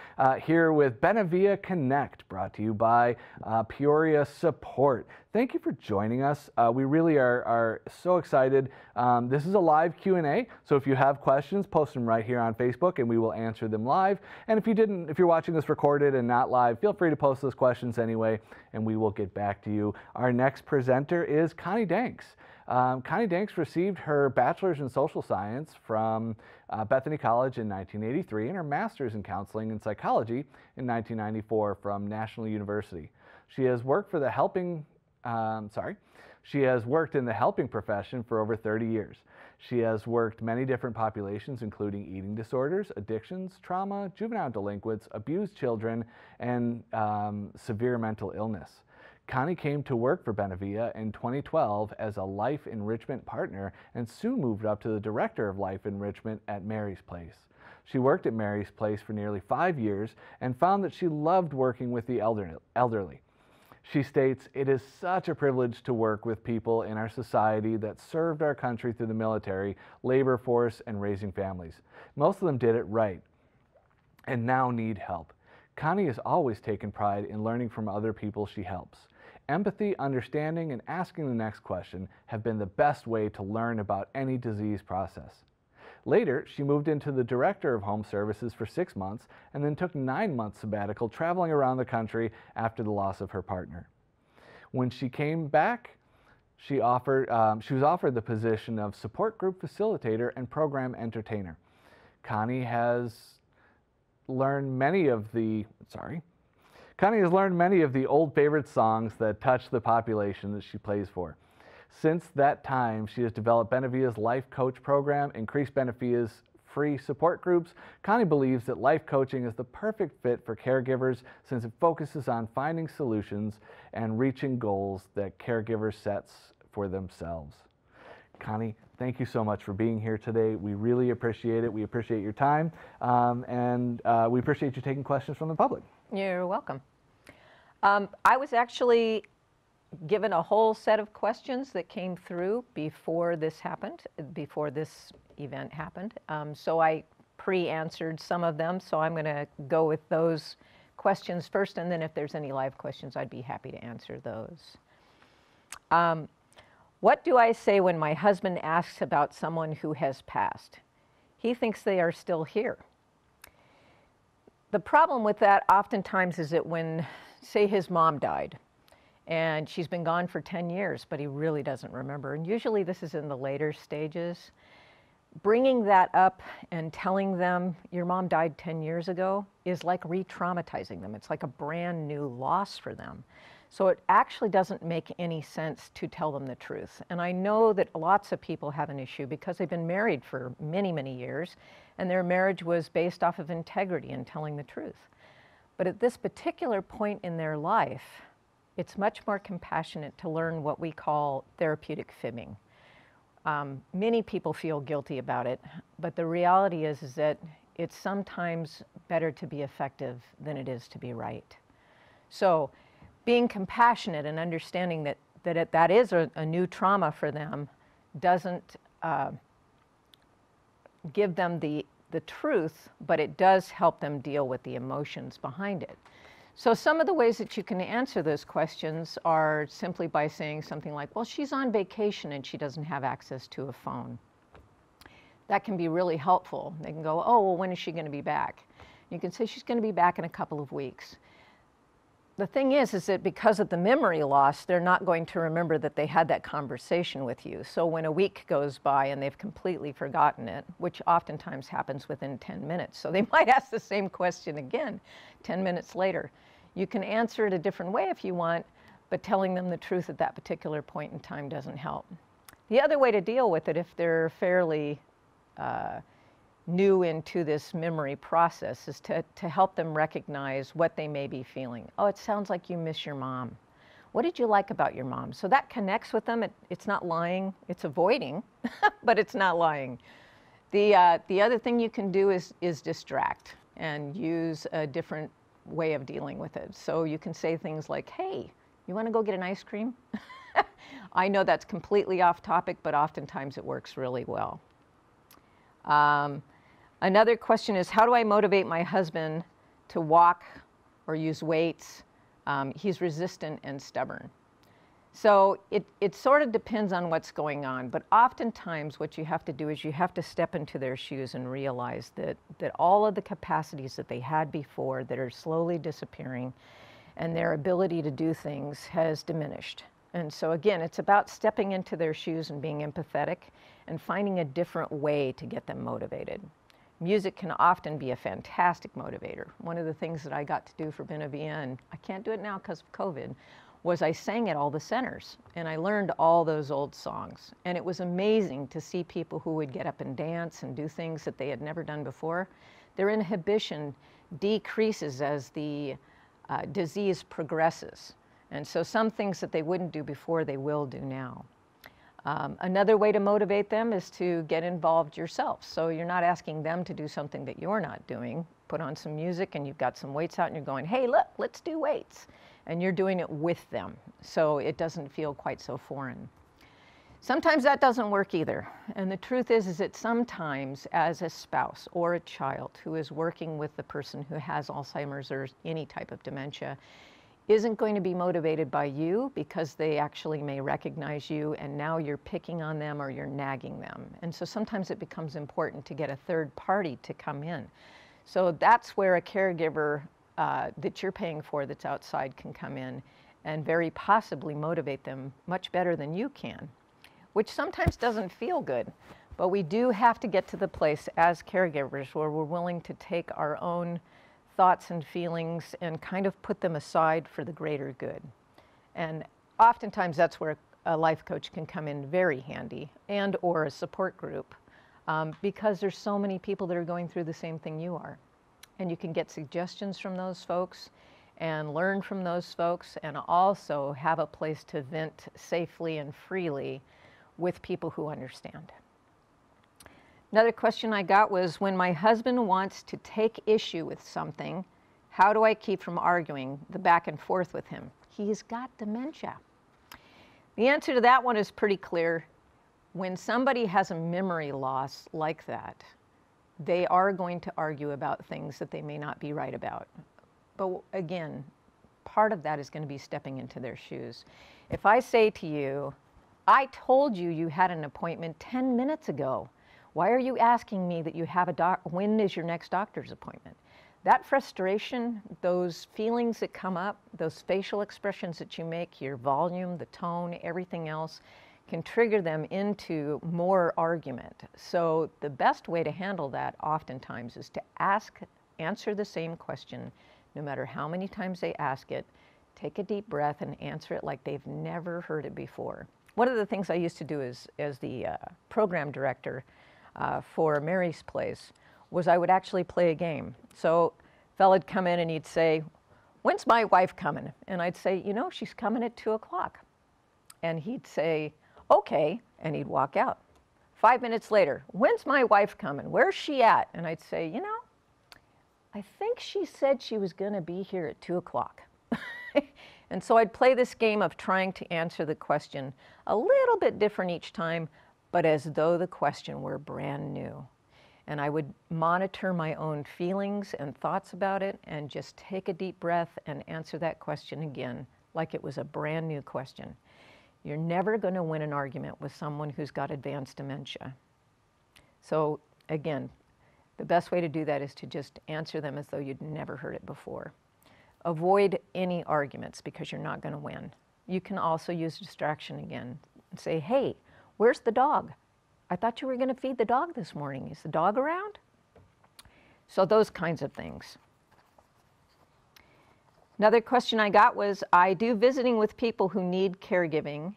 S3: here with Benevilla Connect, brought to you by Peoria Support. Thank you for joining us. We really are so excited. This is a live Q&A, so if you have questions, post them right here on Facebook and we will answer them live. And if you're watching this recorded and not live, feel free to post those questions anyway, and we will get back to you. Our next presenter is Connie Danks. Connie Danks received her bachelor's in social science from Bethany College in 1983 and her master's in counseling and psychology in 1994 from National University. She has worked in the helping profession for over 30 years. She has worked many different populations, including eating disorders, addictions, trauma, juvenile delinquents, abused children, and severe mental illness. Connie came to work for Benevilla in 2012 as a life enrichment partner and soon moved up to the director of life enrichment at Mary's Place. She worked at Mary's Place for nearly 5 years and found that she loved working with the elderly. She states, "It is such a privilege to work with people in our society that served our country through the military, labor force, and raising families. Most of them did it right and now need help." Connie has always taken pride in learning from other people she helps. Empathy, understanding, and asking the next question have been the best way to learn about any disease process. Later, she moved into the Director of Home Services for 6 months and then took 9 months sabbatical traveling around the country after the loss of her partner. When she came back, she was offered the position of support group facilitator and program entertainer. Connie has learned many of the old favorite songs that touch the population that she plays for. Since that time, she has developed Benevilla's Life Coach program, increased Benevilla's free support groups. Connie believes that life coaching is the perfect fit for caregivers since it focuses on finding solutions and reaching goals that caregivers sets for themselves. Connie, thank you so much for being here today. We really appreciate it. We appreciate your time, and we appreciate you taking questions from the public.
S10: You're welcome. I was actually given a whole set of questions that came through before this event happened. So I pre-answered some of them, so I'm going to go with those questions first, and then if there's any live questions, I'd be happy to answer those. What do I say when my husband asks about someone who has passed? He thinks they are still here. The problem with that oftentimes is that when, say, his mom died, and she's been gone for 10 years, but he really doesn't remember, and usually this is in the later stages, bringing that up and telling them your mom died 10 years ago is like re-traumatizing them. It's like a brand new loss for them. So it actually doesn't make any sense to tell them the truth. And I know that lots of people have an issue because they've been married for many, many years, and their marriage was based off of integrity and telling the truth. But at this particular point in their life, it's much more compassionate to learn what we call therapeutic fibbing. Many people feel guilty about it, but the reality is that it's sometimes better to be effective than it is to be right. So being compassionate and understanding that is a new trauma for them doesn't give them the truth, but it does help them deal with the emotions behind it. So some of the ways that you can answer those questions are simply by saying something like, well, she's on vacation and she doesn't have access to a phone. That can be really helpful. They can go, oh, well, when is she going to be back? You can say she's going to be back in a couple of weeks. The thing is that because of the memory loss, they're not going to remember that they had that conversation with you. So when a week goes by and they've completely forgotten it, which oftentimes happens within 10 minutes, so they might ask the same question again 10 minutes later. You can answer it a different way if you want, but telling them the truth at that particular point in time doesn't help. The other way to deal with it, if they're fairly new into this memory process, is to help them recognize what they may be feeling. Oh, it sounds like you miss your mom. What did you like about your mom? So that connects with them. It's not lying, it's avoiding, but it's not lying. The other thing you can do is distract and use a different way of dealing with it. So you can say things like, hey, you want to go get an ice cream? I know that's completely off topic, but oftentimes it works really well. Another question is, how do I motivate my husband to walk or use weights? He's resistant and stubborn. So it sort of depends on what's going on, but oftentimes what you have to do is you have to step into their shoes and realize that all of the capacities that they had before that are slowly disappearing and their ability to do things has diminished. And so again, it's about stepping into their shoes and being empathetic and finding a different way to get them motivated. Music can often be a fantastic motivator. One of the things that I got to do for Benevilla, and I can't do it now because of COVID, was I sang at all the centers, and I learned all those old songs. And it was amazing to see people who would get up and dance and do things that they had never done before. Their inhibition decreases as the disease progresses. And so some things that they wouldn't do before, they will do now. Another way to motivate them is to get involved yourself. So you're not asking them to do something that you're not doing. Put on some music and you've got some weights out and you're going, hey, look, let's do weights. And you're doing it with them, so it doesn't feel quite so foreign. Sometimes that doesn't work either. And the truth is that sometimes as a spouse or a child who is working with the person who has Alzheimer's or any type of dementia isn't going to be motivated by you because they actually may recognize you and now you're picking on them or you're nagging them. And so sometimes it becomes important to get a third party to come in. So that's where a caregiver that you're paying for that's outside can come in and very possibly motivate them much better than you can, which sometimes doesn't feel good. But we do have to get to the place as caregivers where we're willing to take our own thoughts and feelings and kind of put them aside for the greater good. And oftentimes that's where a life coach can come in very handy, and or a support group, because there's so many people that are going through the same thing you are. And you can get suggestions from those folks and learn from those folks and also have a place to vent safely and freely with people who understand. Another question I got was, when my husband wants to take issue with something, how do I keep from arguing the back and forth with him? He's got dementia. The answer to that one is pretty clear. When somebody has a memory loss like that, they are going to argue about things that they may not be right about. But again, part of that is going to be stepping into their shoes. If I say to you, I told you you had an appointment 10 minutes ago. Why are you asking me that you have when is your next doctor's appointment? That frustration, those feelings that come up, those facial expressions that you make, your volume, the tone, everything else, can trigger them into more argument. So the best way to handle that oftentimes is to answer the same question, no matter how many times they ask it, take a deep breath and answer it like they've never heard it before. One of the things I used to do as the program director for Mary's Place was I would actually play a game. So a fella'd come in and he'd say, when's my wife coming? And I'd say, you know, she's coming at 2 o'clock. And he'd say, okay, and he'd walk out. 5 minutes later, when's my wife coming? Where's she at? And I'd say, you know, I think she said she was going to be here at 2 o'clock. And so I'd play this game of trying to answer the question a little bit different each time, but as though the question were brand new. And I would monitor my own feelings and thoughts about it and just take a deep breath and answer that question again like it was a brand new question. You're never going to win an argument with someone who's got advanced dementia. So again, the best way to do that is to just answer them as though you'd never heard it before. Avoid any arguments because you're not going to win. You can also use distraction again and say, hey, where's the dog? I thought you were going to feed the dog this morning. Is the dog around? So those kinds of things. Another question I got was, I do visiting with people who need caregiving,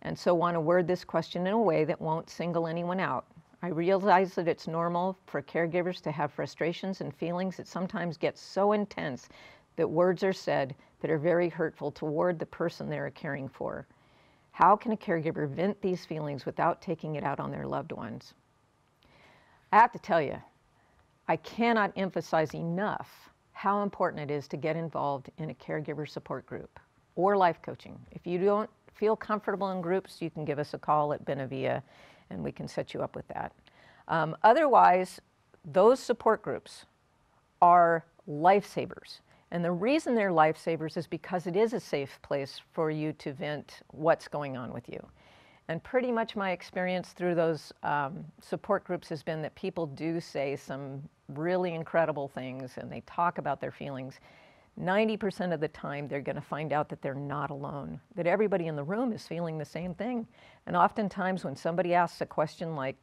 S10: and so want to word this question in a way that won't single anyone out. I realize that it's normal for caregivers to have frustrations and feelings that sometimes get so intense that words are said that are very hurtful toward the person they're caring for. How can a caregiver vent these feelings without taking it out on their loved ones? I have to tell you, I cannot emphasize enough how important it is to get involved in a caregiver support group or life coaching. If you don't feel comfortable in groups, you can give us a call at Benevilla and we can set you up with that. Otherwise, those support groups are lifesavers. And the reason they're lifesavers is because it is a safe place for you to vent what's going on with you. And pretty much my experience through those support groups has been that people do say some really incredible things and they talk about their feelings. 90% of the time they're going to find out that they're not alone, that everybody in the room is feeling the same thing. And oftentimes when somebody asks a question like,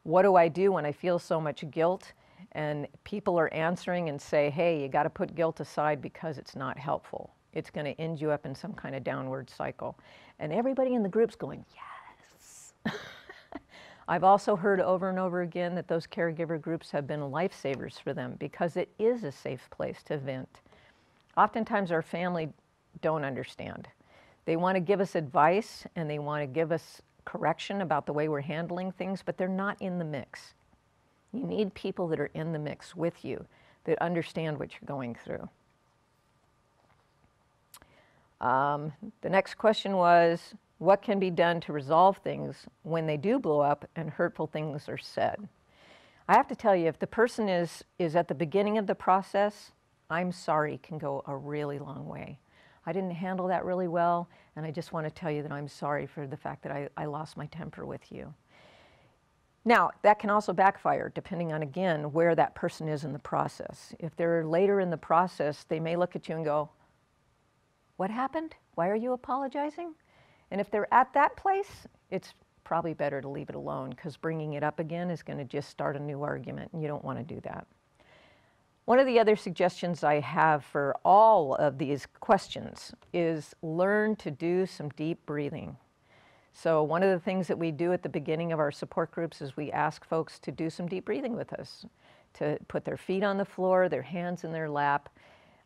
S10: what do I do when I feel so much guilt? And people are answering and say, hey, you got to put guilt aside because it's not helpful. It's going to end you up in some kind of downward cycle. And everybody in the group's going, yes. I've also heard over and over again that those caregiver groups have been lifesavers for them because it is a safe place to vent. Oftentimes our family don't understand. They want to give us advice and they want to give us correction about the way we're handling things, but they're not in the mix. You need people that are in the mix with you, that understand what you're going through. The next question was, what can be done to resolve things when they do blow up and hurtful things are said? I have to tell you, if the person is at the beginning of the process, I'm sorry can go a really long way. I didn't handle that really well, and I just want to tell you that I'm sorry for the fact that I lost my temper with you. Now, that can also backfire depending on, again, where that person is in the process. If they're later in the process, they may look at you and go, what happened? Why are you apologizing? And if they're at that place, it's probably better to leave it alone because bringing it up again is going to just start a new argument, and you don't want to do that. One of the other suggestions I have for all of these questions is learn to do some deep breathing. So one of the things that we do at the beginning of our support groups is we ask folks to do some deep breathing with us, to put their feet on the floor, their hands in their lap,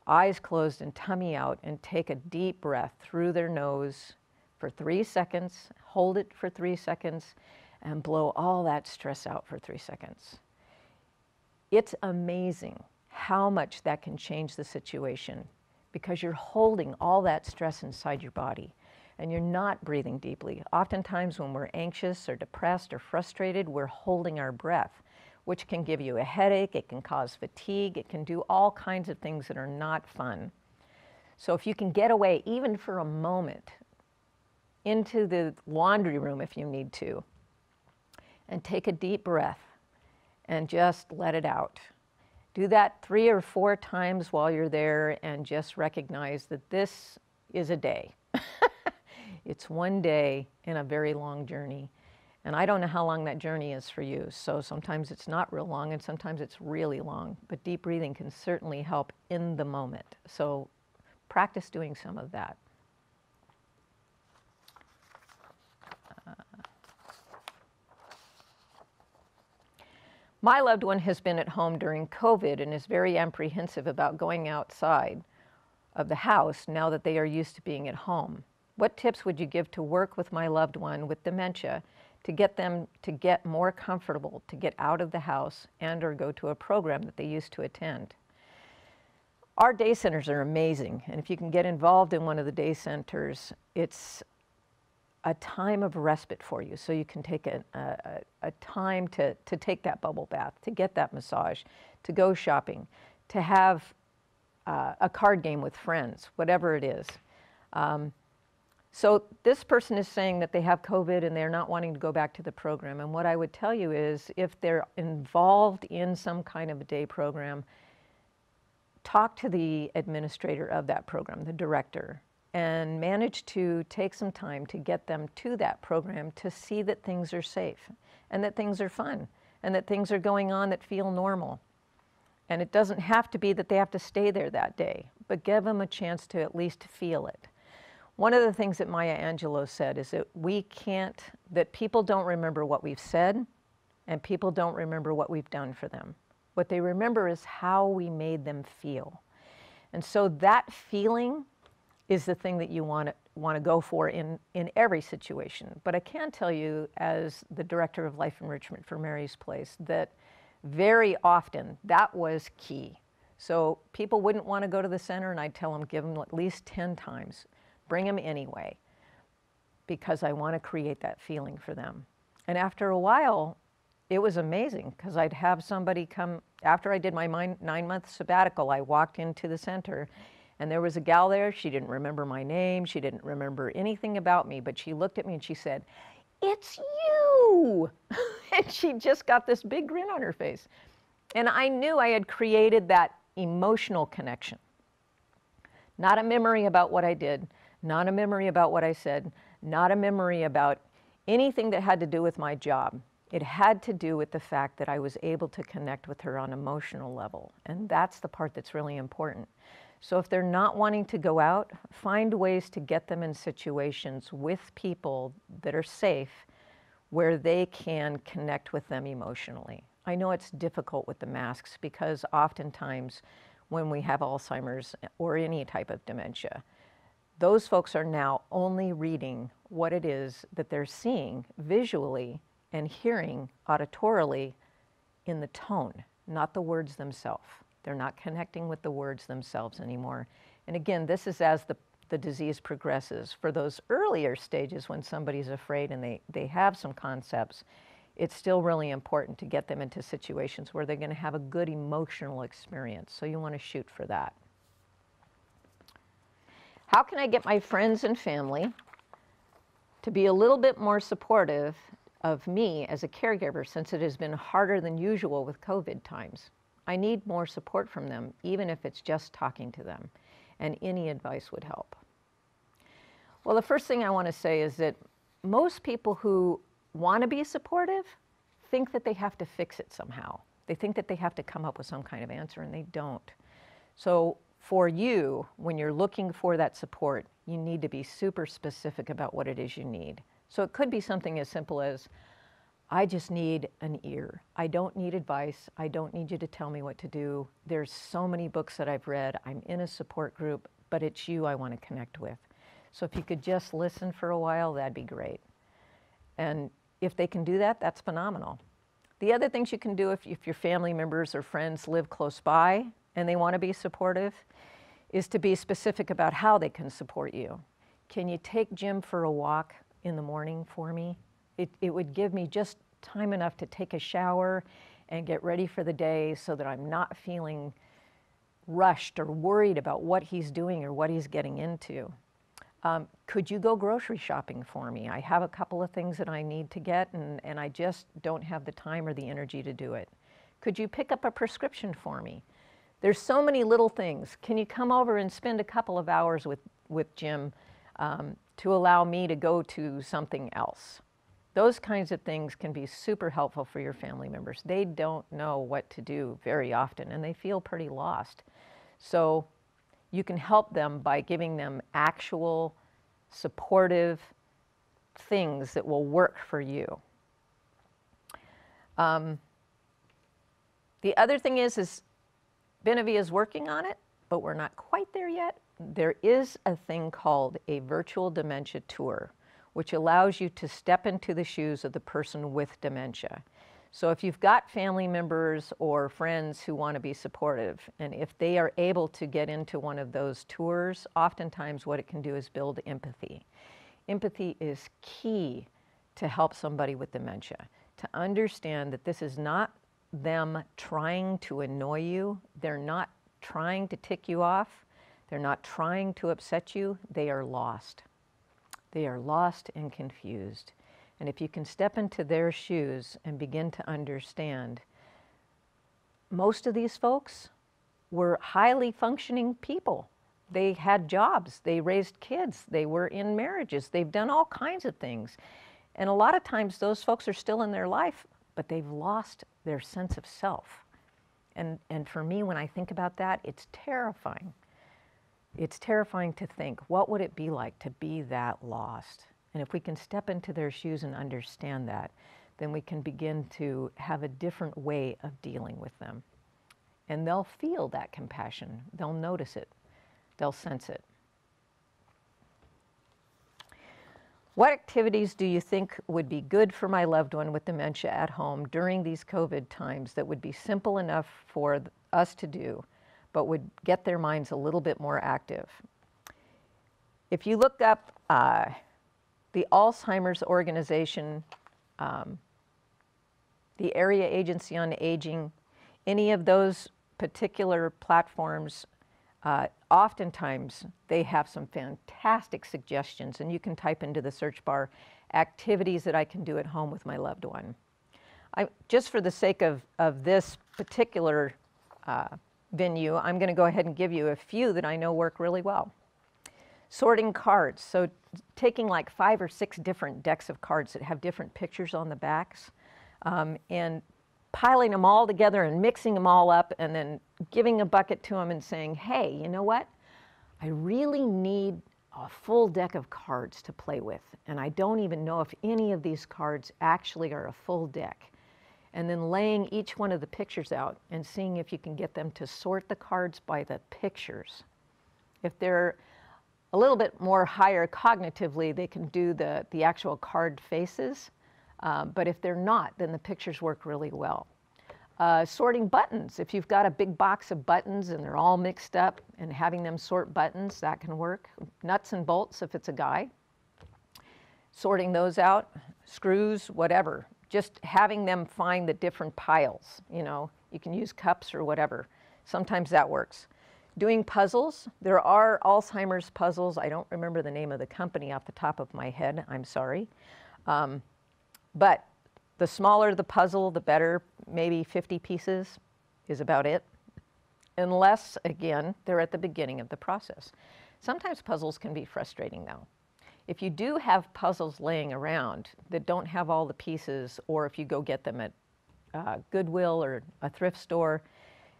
S10: eyes closed and tummy out, and take a deep breath through their nose for 3 seconds, hold it for 3 seconds, and blow all that stress out for 3 seconds. It's amazing how much that can change the situation because you're holding all that stress inside your body and you're not breathing deeply. Oftentimes when we're anxious or depressed or frustrated, we're holding our breath, which can give you a headache, it can cause fatigue, it can do all kinds of things that are not fun. So if you can get away even for a moment into the laundry room if you need to, and take a deep breath and just let it out. Do that 3 or 4 times while you're there and just recognize that this is a day. It's one day in a very long journey. And I don't know how long that journey is for you. So sometimes it's not real long and sometimes it's really long. But deep breathing can certainly help in the moment. So practice doing some of that. My loved one has been at home during COVID and is very apprehensive about going outside of the house now that they are used to being at home. What tips would you give to work with my loved one with dementia to get them to get more comfortable to get out of the house and or go to a program that they used to attend? Our day centers are amazing, and if you can get involved in one of the day centers, it's a time of respite for you, so you can take a time to take that bubble bath, to get that massage, to go shopping, to have a card game with friends, whatever it is. So this person is saying that they have COVID and they're not wanting to go back to the program. And what I would tell you is if they're involved in some kind of a day program, talk to the administrator of that program, the director, and manage to take some time to get them to that program to see that things are safe and that things are fun and that things are going on that feel normal. And it doesn't have to be that they have to stay there that day, but give them a chance to at least feel it. One of the things that Maya Angelou said is that people don't remember what we've said and people don't remember what we've done for them. What they remember is how we made them feel. And so that feeling is the thing that you want to go for in every situation. But I can tell you, as the Director of Life Enrichment for Mary's Place, that very often that was key. So people wouldn't want to go to the center, and I'd tell them, give them at least 10 times. Bring them anyway, because I want to create that feeling for them. And after a while, it was amazing because I'd have somebody come, after I did my 9-month sabbatical, I walked into the center and there was a gal there. She didn't remember my name. She didn't remember anything about me, but she looked at me and she said, "It's you." And she just got this big grin on her face. And I knew I had created that emotional connection. Not a memory about what I did, not a memory about what I said, not a memory about anything that had to do with my job. It had to do with the fact that I was able to connect with her on an emotional level. And that's the part that's really important. So if they're not wanting to go out, find ways to get them in situations with people that are safe where they can connect with them emotionally. I know it's difficult with the masks because oftentimes when we have Alzheimer's or any type of dementia, those folks are now only reading what it is that they're seeing visually and hearing auditorily in the tone, not the words themselves. They're not connecting with the words themselves anymore. And again, this is as the disease progresses. For those earlier stages when somebody's afraid and they have some concepts, it's still really important to get them into situations where they're going to have a good emotional experience. So you want to shoot for that. How can I get my friends and family to be a little bit more supportive of me as a caregiver since it has been harder than usual with COVID times? I need more support from them, even if it's just talking to them, and any advice would help. Well, the first thing I want to say is that most people who want to be supportive think that they have to fix it somehow. They think that they have to come up with some kind of answer, and they don't. So for you, when you're looking for that support, you need to be super specific about what it is you need. So it could be something as simple as, I just need an ear. I don't need advice. I don't need you to tell me what to do. There's so many books that I've read. I'm in a support group, but it's you I want to connect with. So if you could just listen for a while, that'd be great. And if they can do that, that's phenomenal. The other things you can do if your family members or friends live close by and they want to be supportive is to be specific about how they can support you. Can you take Jim for a walk in the morning for me? It would give me just time enough to take a shower and get ready for the day so that I'm not feeling rushed or worried about what he's doing or what he's getting into. Could you go grocery shopping for me? I have a couple of things that I need to get and I just don't have the time or the energy to do it. Could you pick up a prescription for me? There's so many little things. Can you come over and spend a couple of hours with Jim to allow me to go to something else? Those kinds of things can be super helpful for your family members. They don't know what to do very often and they feel pretty lost. So you can help them by giving them actual supportive things that will work for you. The other thing is Benevilla is working on it, but we're not quite there yet. There is a thing called a virtual dementia tour, which allows you to step into the shoes of the person with dementia. So if you've got family members or friends who want to be supportive, and if they are able to get into one of those tours, oftentimes what it can do is build empathy. Empathy is key to help somebody with dementia, to understand that this is not them trying to annoy you. They're not trying to tick you off. They're not trying to upset you. They are lost. They are lost and confused. And if you can step into their shoes and begin to understand, most of these folks were highly functioning people. They had jobs, they raised kids, they were in marriages, they've done all kinds of things. And a lot of times those folks are still in their life, but they've lost their sense of self. And for me, when I think about that, it's terrifying. It's terrifying to think, what would it be like to be that lost? And if we can step into their shoes and understand that, then we can begin to have a different way of dealing with them. And they'll feel that compassion. They'll notice it. They'll sense it. What activities do you think would be good for my loved one with dementia at home during these COVID times that would be simple enough for us to do, but would get their minds a little bit more active? If you look up the Alzheimer's organization the Area Agency on Aging, any of those particular platforms, oftentimes they have some fantastic suggestions, and you can type into the search bar activities that I can do at home with my loved one. Just for the sake of this particular venue, I'm going to go ahead and give you a few that I know work really well. Sorting cards, so taking like 5 or 6 different decks of cards that have different pictures on the backs, and piling them all together and mixing them all up, and then giving a bucket to them and saying, hey, you know what? I really need a full deck of cards to play with, and I don't even know if any of these cards actually are a full deck. And then laying each one of the pictures out and seeing if you can get them to sort the cards by the pictures. If they're a little bit more higher cognitively, they can do the actual card faces. But if they're not, then the pictures work really well. Sorting buttons. If you've got a big box of buttons and they're all mixed up, and having them sort buttons, that can work. Nuts and bolts if it's a guy. Sorting those out, screws, whatever. Just having them find the different piles. You know, you can use cups or whatever. Sometimes that works. Doing puzzles. There are Alzheimer's puzzles. I don't remember the name of the company off the top of my head. I'm sorry. But the smaller the puzzle, the better. Maybe 50 pieces is about it. Unless, again, they're at the beginning of the process. Sometimes puzzles can be frustrating, though. If you do have puzzles laying around that don't have all the pieces, or if you go get them at Goodwill or a thrift store,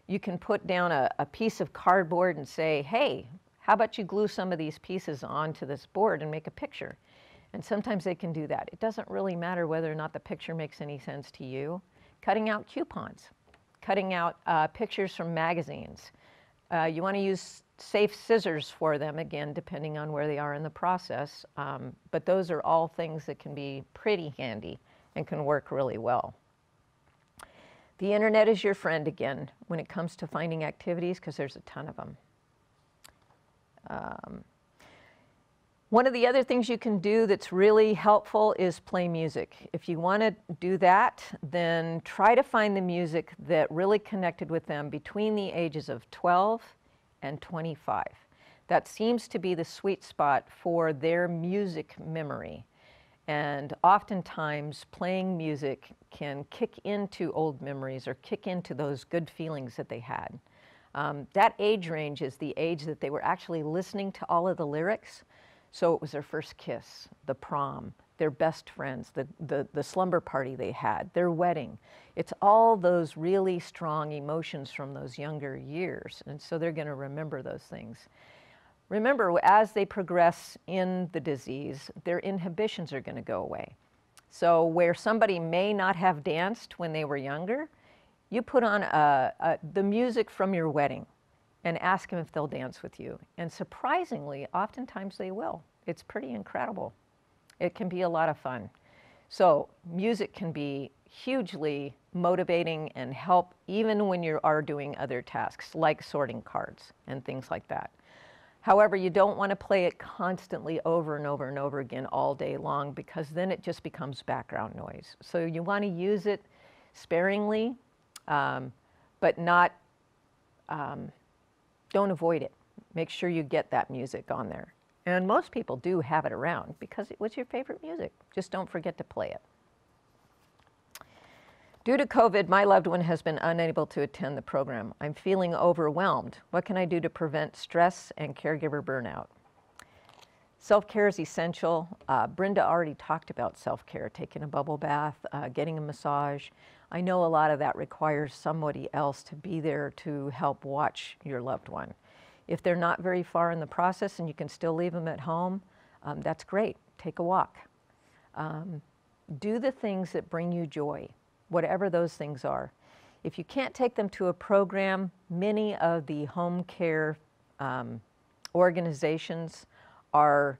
S10: you can put down a piece of cardboard and say, hey, how about you glue some of these pieces onto this board and make a picture? And sometimes they can do that. It doesn't really matter whether or not the picture makes any sense to you. Cutting out coupons, cutting out pictures from magazines. You want to use safe scissors for them, again, depending on where they are in the process. But those are all things that can be pretty handy and can work really well. The internet is your friend, again, when it comes to finding activities, because there's a ton of them. One of the other things you can do that's really helpful is play music. If you want to do that, then try to find the music that really connected with them between the ages of 12 and 25. That seems to be the sweet spot for their music memory. And oftentimes playing music can kick into old memories or kick into those good feelings that they had. That age range is the age that they were actually listening to all of the lyrics. So it was their first kiss, the prom, their best friends, the slumber party they had, their wedding. It's all those really strong emotions from those younger years. And so they're going to remember those things. Remember, as they progress in the disease, their inhibitions are going to go away. So where somebody may not have danced when they were younger, you put on the music from your wedding and ask them if they'll dance with you. And surprisingly, oftentimes they will. It's pretty incredible. It can be a lot of fun. So music can be hugely motivating and help even when you are doing other tasks like sorting cards and things like that. However, you don't want to play it constantly over and over and over again all day long, because then it just becomes background noise. So you want to use it sparingly, but not, don't avoid it. Make sure you get that music on there. And most people do have it around because it was your favorite music. Just don't forget to play it. Due to COVID, my loved one has been unable to attend the program. I'm feeling overwhelmed. What can I do to prevent stress and caregiver burnout? Self-care is essential. Brenda already talked about self-care, taking a bubble bath, getting a massage. I know a lot of that requires somebody else to be there to help watch your loved one. If they're not very far in the process and you can still leave them at home, that's great. Take a walk. Do the things that bring you joy, whatever those things are. If you can't take them to a program, many of the home care organizations are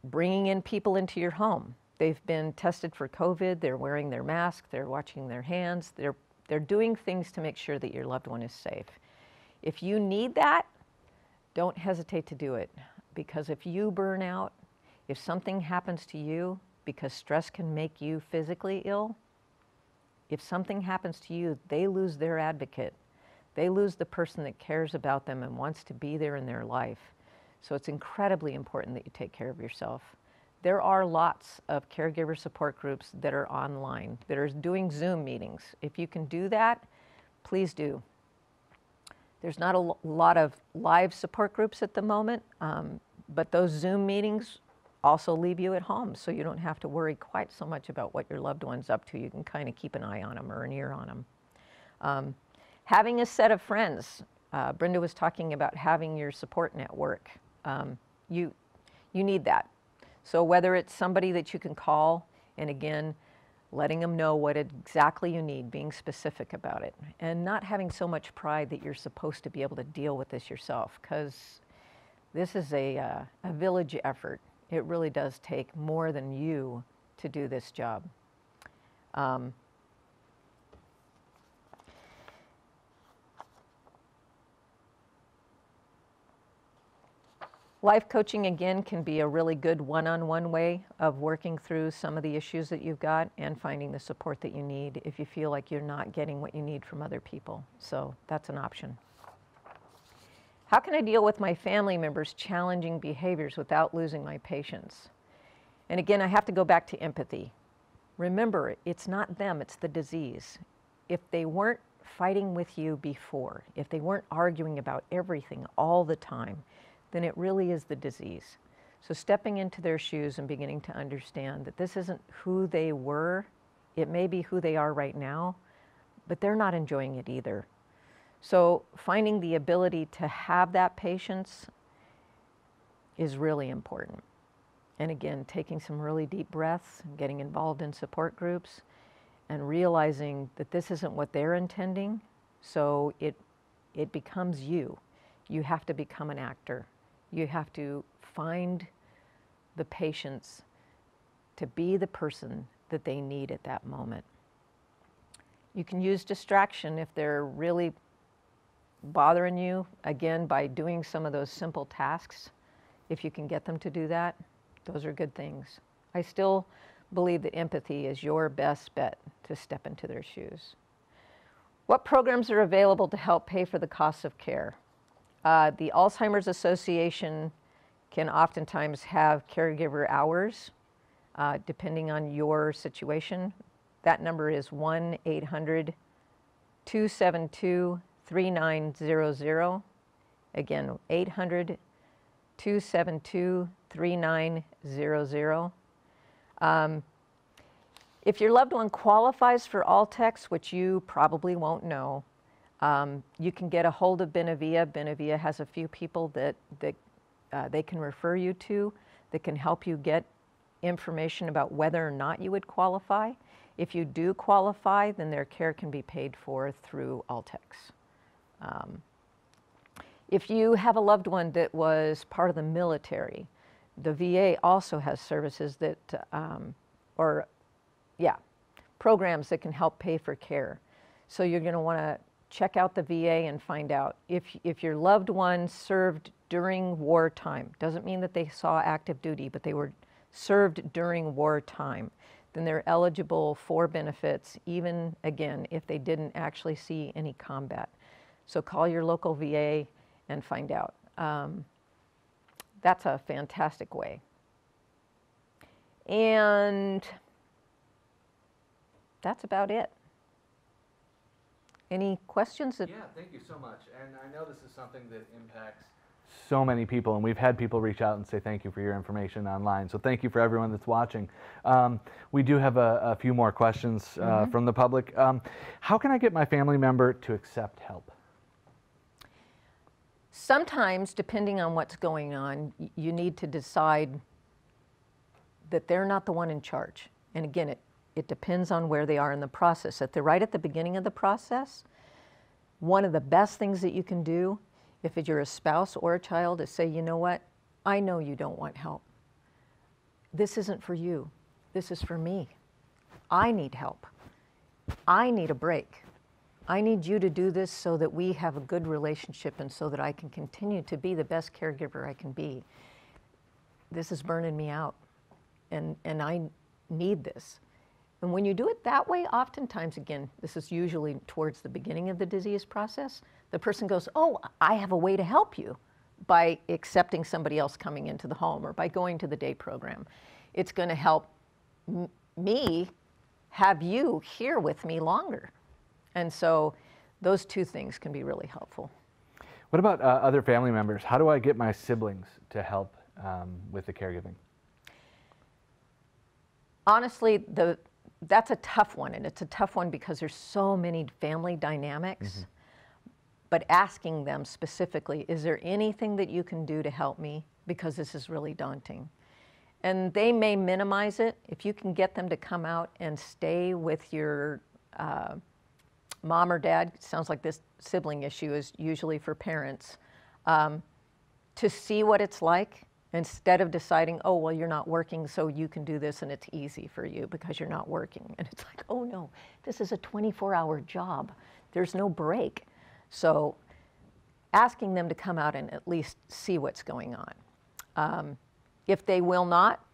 S10: bringing in people into your home. They've been tested for COVID, they're wearing their mask, they're watching their hands, they're doing things to make sure that your loved one is safe. If you need that, don't hesitate to do it, because if you burn out, if something happens to you, because stress can make you physically ill, if something happens to you, they lose their advocate. They lose the person that cares about them and wants to be there in their life. So it's incredibly important that you take care of yourself. There are lots of caregiver support groups that are online, that are doing Zoom meetings. If you can do that, please do. There's not a lot of live support groups at the moment, but those Zoom meetings also leave you at home, so you don't have to worry quite so much about what your loved one's up to. You can kind of keep an eye on them or an ear on them. Having a set of friends. Brenda was talking about having your support network. You need that. So whether it's somebody that you can call, and again, letting them know what exactly you need, being specific about it, and not having so much pride that you're supposed to be able to deal with this yourself, because this is a village effort. It really does take more than you to do this job. Life coaching, again, can be a really good one-on-one way of working through some of the issues that you've got and finding the support that you need if you feel like you're not getting what you need from other people. So that's an option. How can I deal with my family members' challenging behaviors without losing my patience? And again, I have to go back to empathy. Remember, it's not them, it's the disease. If they weren't fighting with you before, if they weren't arguing about everything all the time, then it really is the disease. So stepping into their shoes and beginning to understand that this isn't who they were, it may be who they are right now, but they're not enjoying it either. So finding the ability to have that patience is really important. And again, taking some really deep breaths, getting involved in support groups, and realizing that this isn't what they're intending, so it becomes you. You have to become an actor. You have to find the patience to be the person that they need at that moment. You can use distraction if they're really bothering you, again, by doing some of those simple tasks. If you can get them to do that, those are good things. I still believe that empathy is your best bet to step into their shoes. What programs are available to help pay for the costs of care? The Alzheimer's Association can oftentimes have caregiver hours, depending on your situation. That number is 1-800-272-3900. Again, 800-272-3900. If your loved one qualifies for Altex, which you probably won't know, you can get a hold of Benevilla. Benevilla has a few people that they can refer you to that can help you get information about whether or not you would qualify. If you do qualify, then their care can be paid for through Altex. If you have a loved one that was part of the military, the VA also has services that, programs that can help pay for care. So you're going to want to check out the VA and find out if your loved one served during wartime. Doesn't mean that they saw active duty, but they were served during wartime. Then they're eligible for benefits, even, again, if they didn't actually see any combat. So call your local VA and find out. That's a fantastic way. And that's about it. Any questions?
S3: Yeah, thank you so much. And I know this is something that impacts so many people, and we've had people reach out and say thank you for your information online. So thank you for everyone that's watching. We do have a few more questions from the public. How can I get my family member to accept help?
S10: Sometimes, depending on what's going on, you need to decide that they're not the one in charge. And again, it depends on where they are in the process. If they're right at the beginning of the process, one of the best things that you can do, if you're a spouse or a child, is say, you know what, I know you don't want help. This isn't for you. This is for me. I need help. I need a break. I need you to do this so that we have a good relationship and so that I can continue to be the best caregiver I can be. This is burning me out, and I need this. And when you do it that way, oftentimes, again, this is usually towards the beginning of the disease process, the person goes, oh, I have a way to help you by accepting somebody else coming into the home or by going to the day program. It's going to help me have you here with me longer. And so those two things can be really helpful.
S3: What about other family members? How do I get my siblings to help with the caregiving?
S10: Honestly, that's a tough one, and it's a tough one because there's so many family dynamics. Mm-hmm. But asking them specifically, is there anything that you can do to help me? Because this is really daunting. And they may minimize it. If you can get them to come out and stay with your mom or dad, it sounds like this sibling issue is usually for parents, to see what it's like instead of deciding, oh, well, you're not working, so you can do this and it's easy for you because you're not working. And it's like, oh no, this is a 24-hour job. There's no break. So asking them to come out and at least see what's going on. If they will not,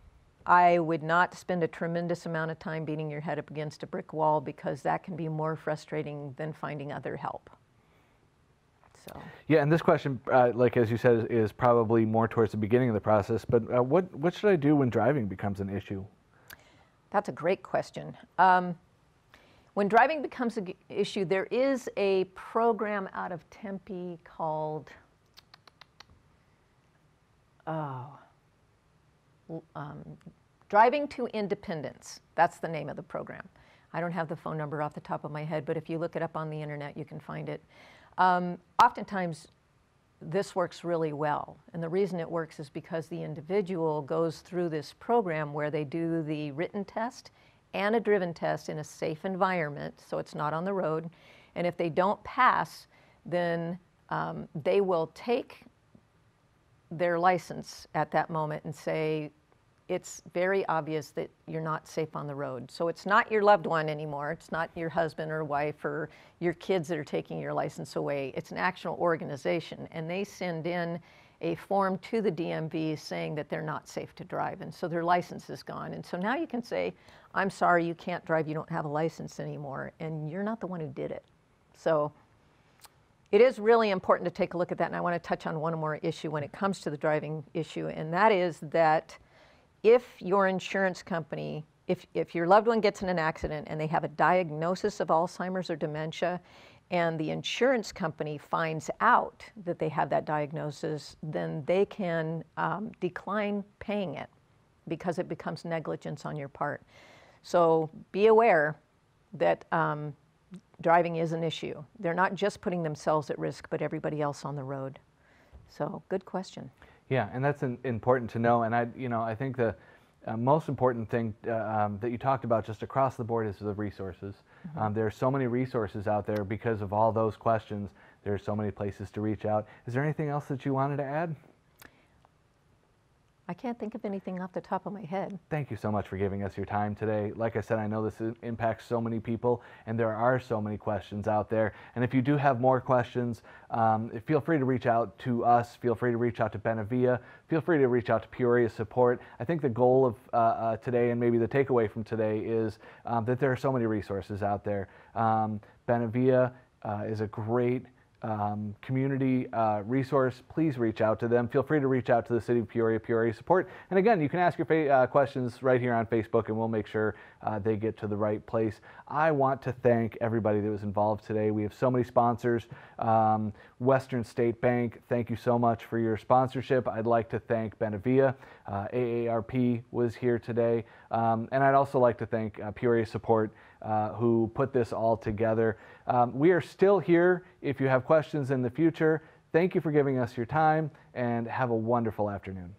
S10: I would not spend a tremendous amount of time beating your head up against a brick wall, because that can be more frustrating than finding other help. So.
S3: Yeah, and this question, like as you said, is probably more towards the beginning of the process, but what should I do when driving becomes an issue?
S10: That's a great question. When driving becomes an issue, there is a program out of Tempe called, Driving to Independence. That's the name of the program. I don't have the phone number off the top of my head, but if you look it up on the internet, you can find it. Oftentimes, this works really well. And the reason it works is because the individual goes through this program where they do the written test and a driven test in a safe environment, so it's not on the road. And if they don't pass, then they will take their license at that moment and say, it's very obvious that you're not safe on the road. So it's not your loved one anymore. It's not your husband or wife or your kids that are taking your license away. It's an actual organization, and they send in a form to the DMV saying that they're not safe to drive, and so their license is gone. And so now you can say, I'm sorry, you can't drive, you don't have a license anymore, and you're not the one who did it. So it is really important to take a look at that, and I want to touch on one more issue when it comes to the driving issue, and that is that if your insurance company, if your loved one gets in an accident and they have a diagnosis of Alzheimer's or dementia, and the insurance company finds out that they have that diagnosis, then they can decline paying it because it becomes negligence on your part. So be aware that driving is an issue. They're not just putting themselves at risk, but everybody else on the road. So good question.
S3: Yeah, and that's important to know. And I think the most important thing that you talked about just across the board is the resources. Mm-hmm. There are so many resources out there because of all those questions. There are so many places to reach out. Is there anything else that you wanted to add?
S10: I can't think of anything off the top of my head.
S3: Thank you so much for giving us your time today. Like I said, I know this impacts so many people, and there are so many questions out there. And if you do have more questions, feel free to reach out to us. Feel free to reach out to Benevilla. Feel free to reach out to Peoria Support. I think the goal of today, and maybe the takeaway from today, is that there are so many resources out there. Benevilla is a great community resource. Please reach out to them. Feel free to reach out to the City of Peoria Support. And again, you can ask your questions right here on Facebook, and we'll make sure they get to the right place. I want to thank everybody that was involved today. We have so many sponsors. Western State Bank, thank you so much for your sponsorship. I'd like to thank Benevilla. AARP was here today. And I'd also like to thank Peoria Support, who put this all together. We are still here if you have questions in the future. Thank you for giving us your time, and have a wonderful afternoon.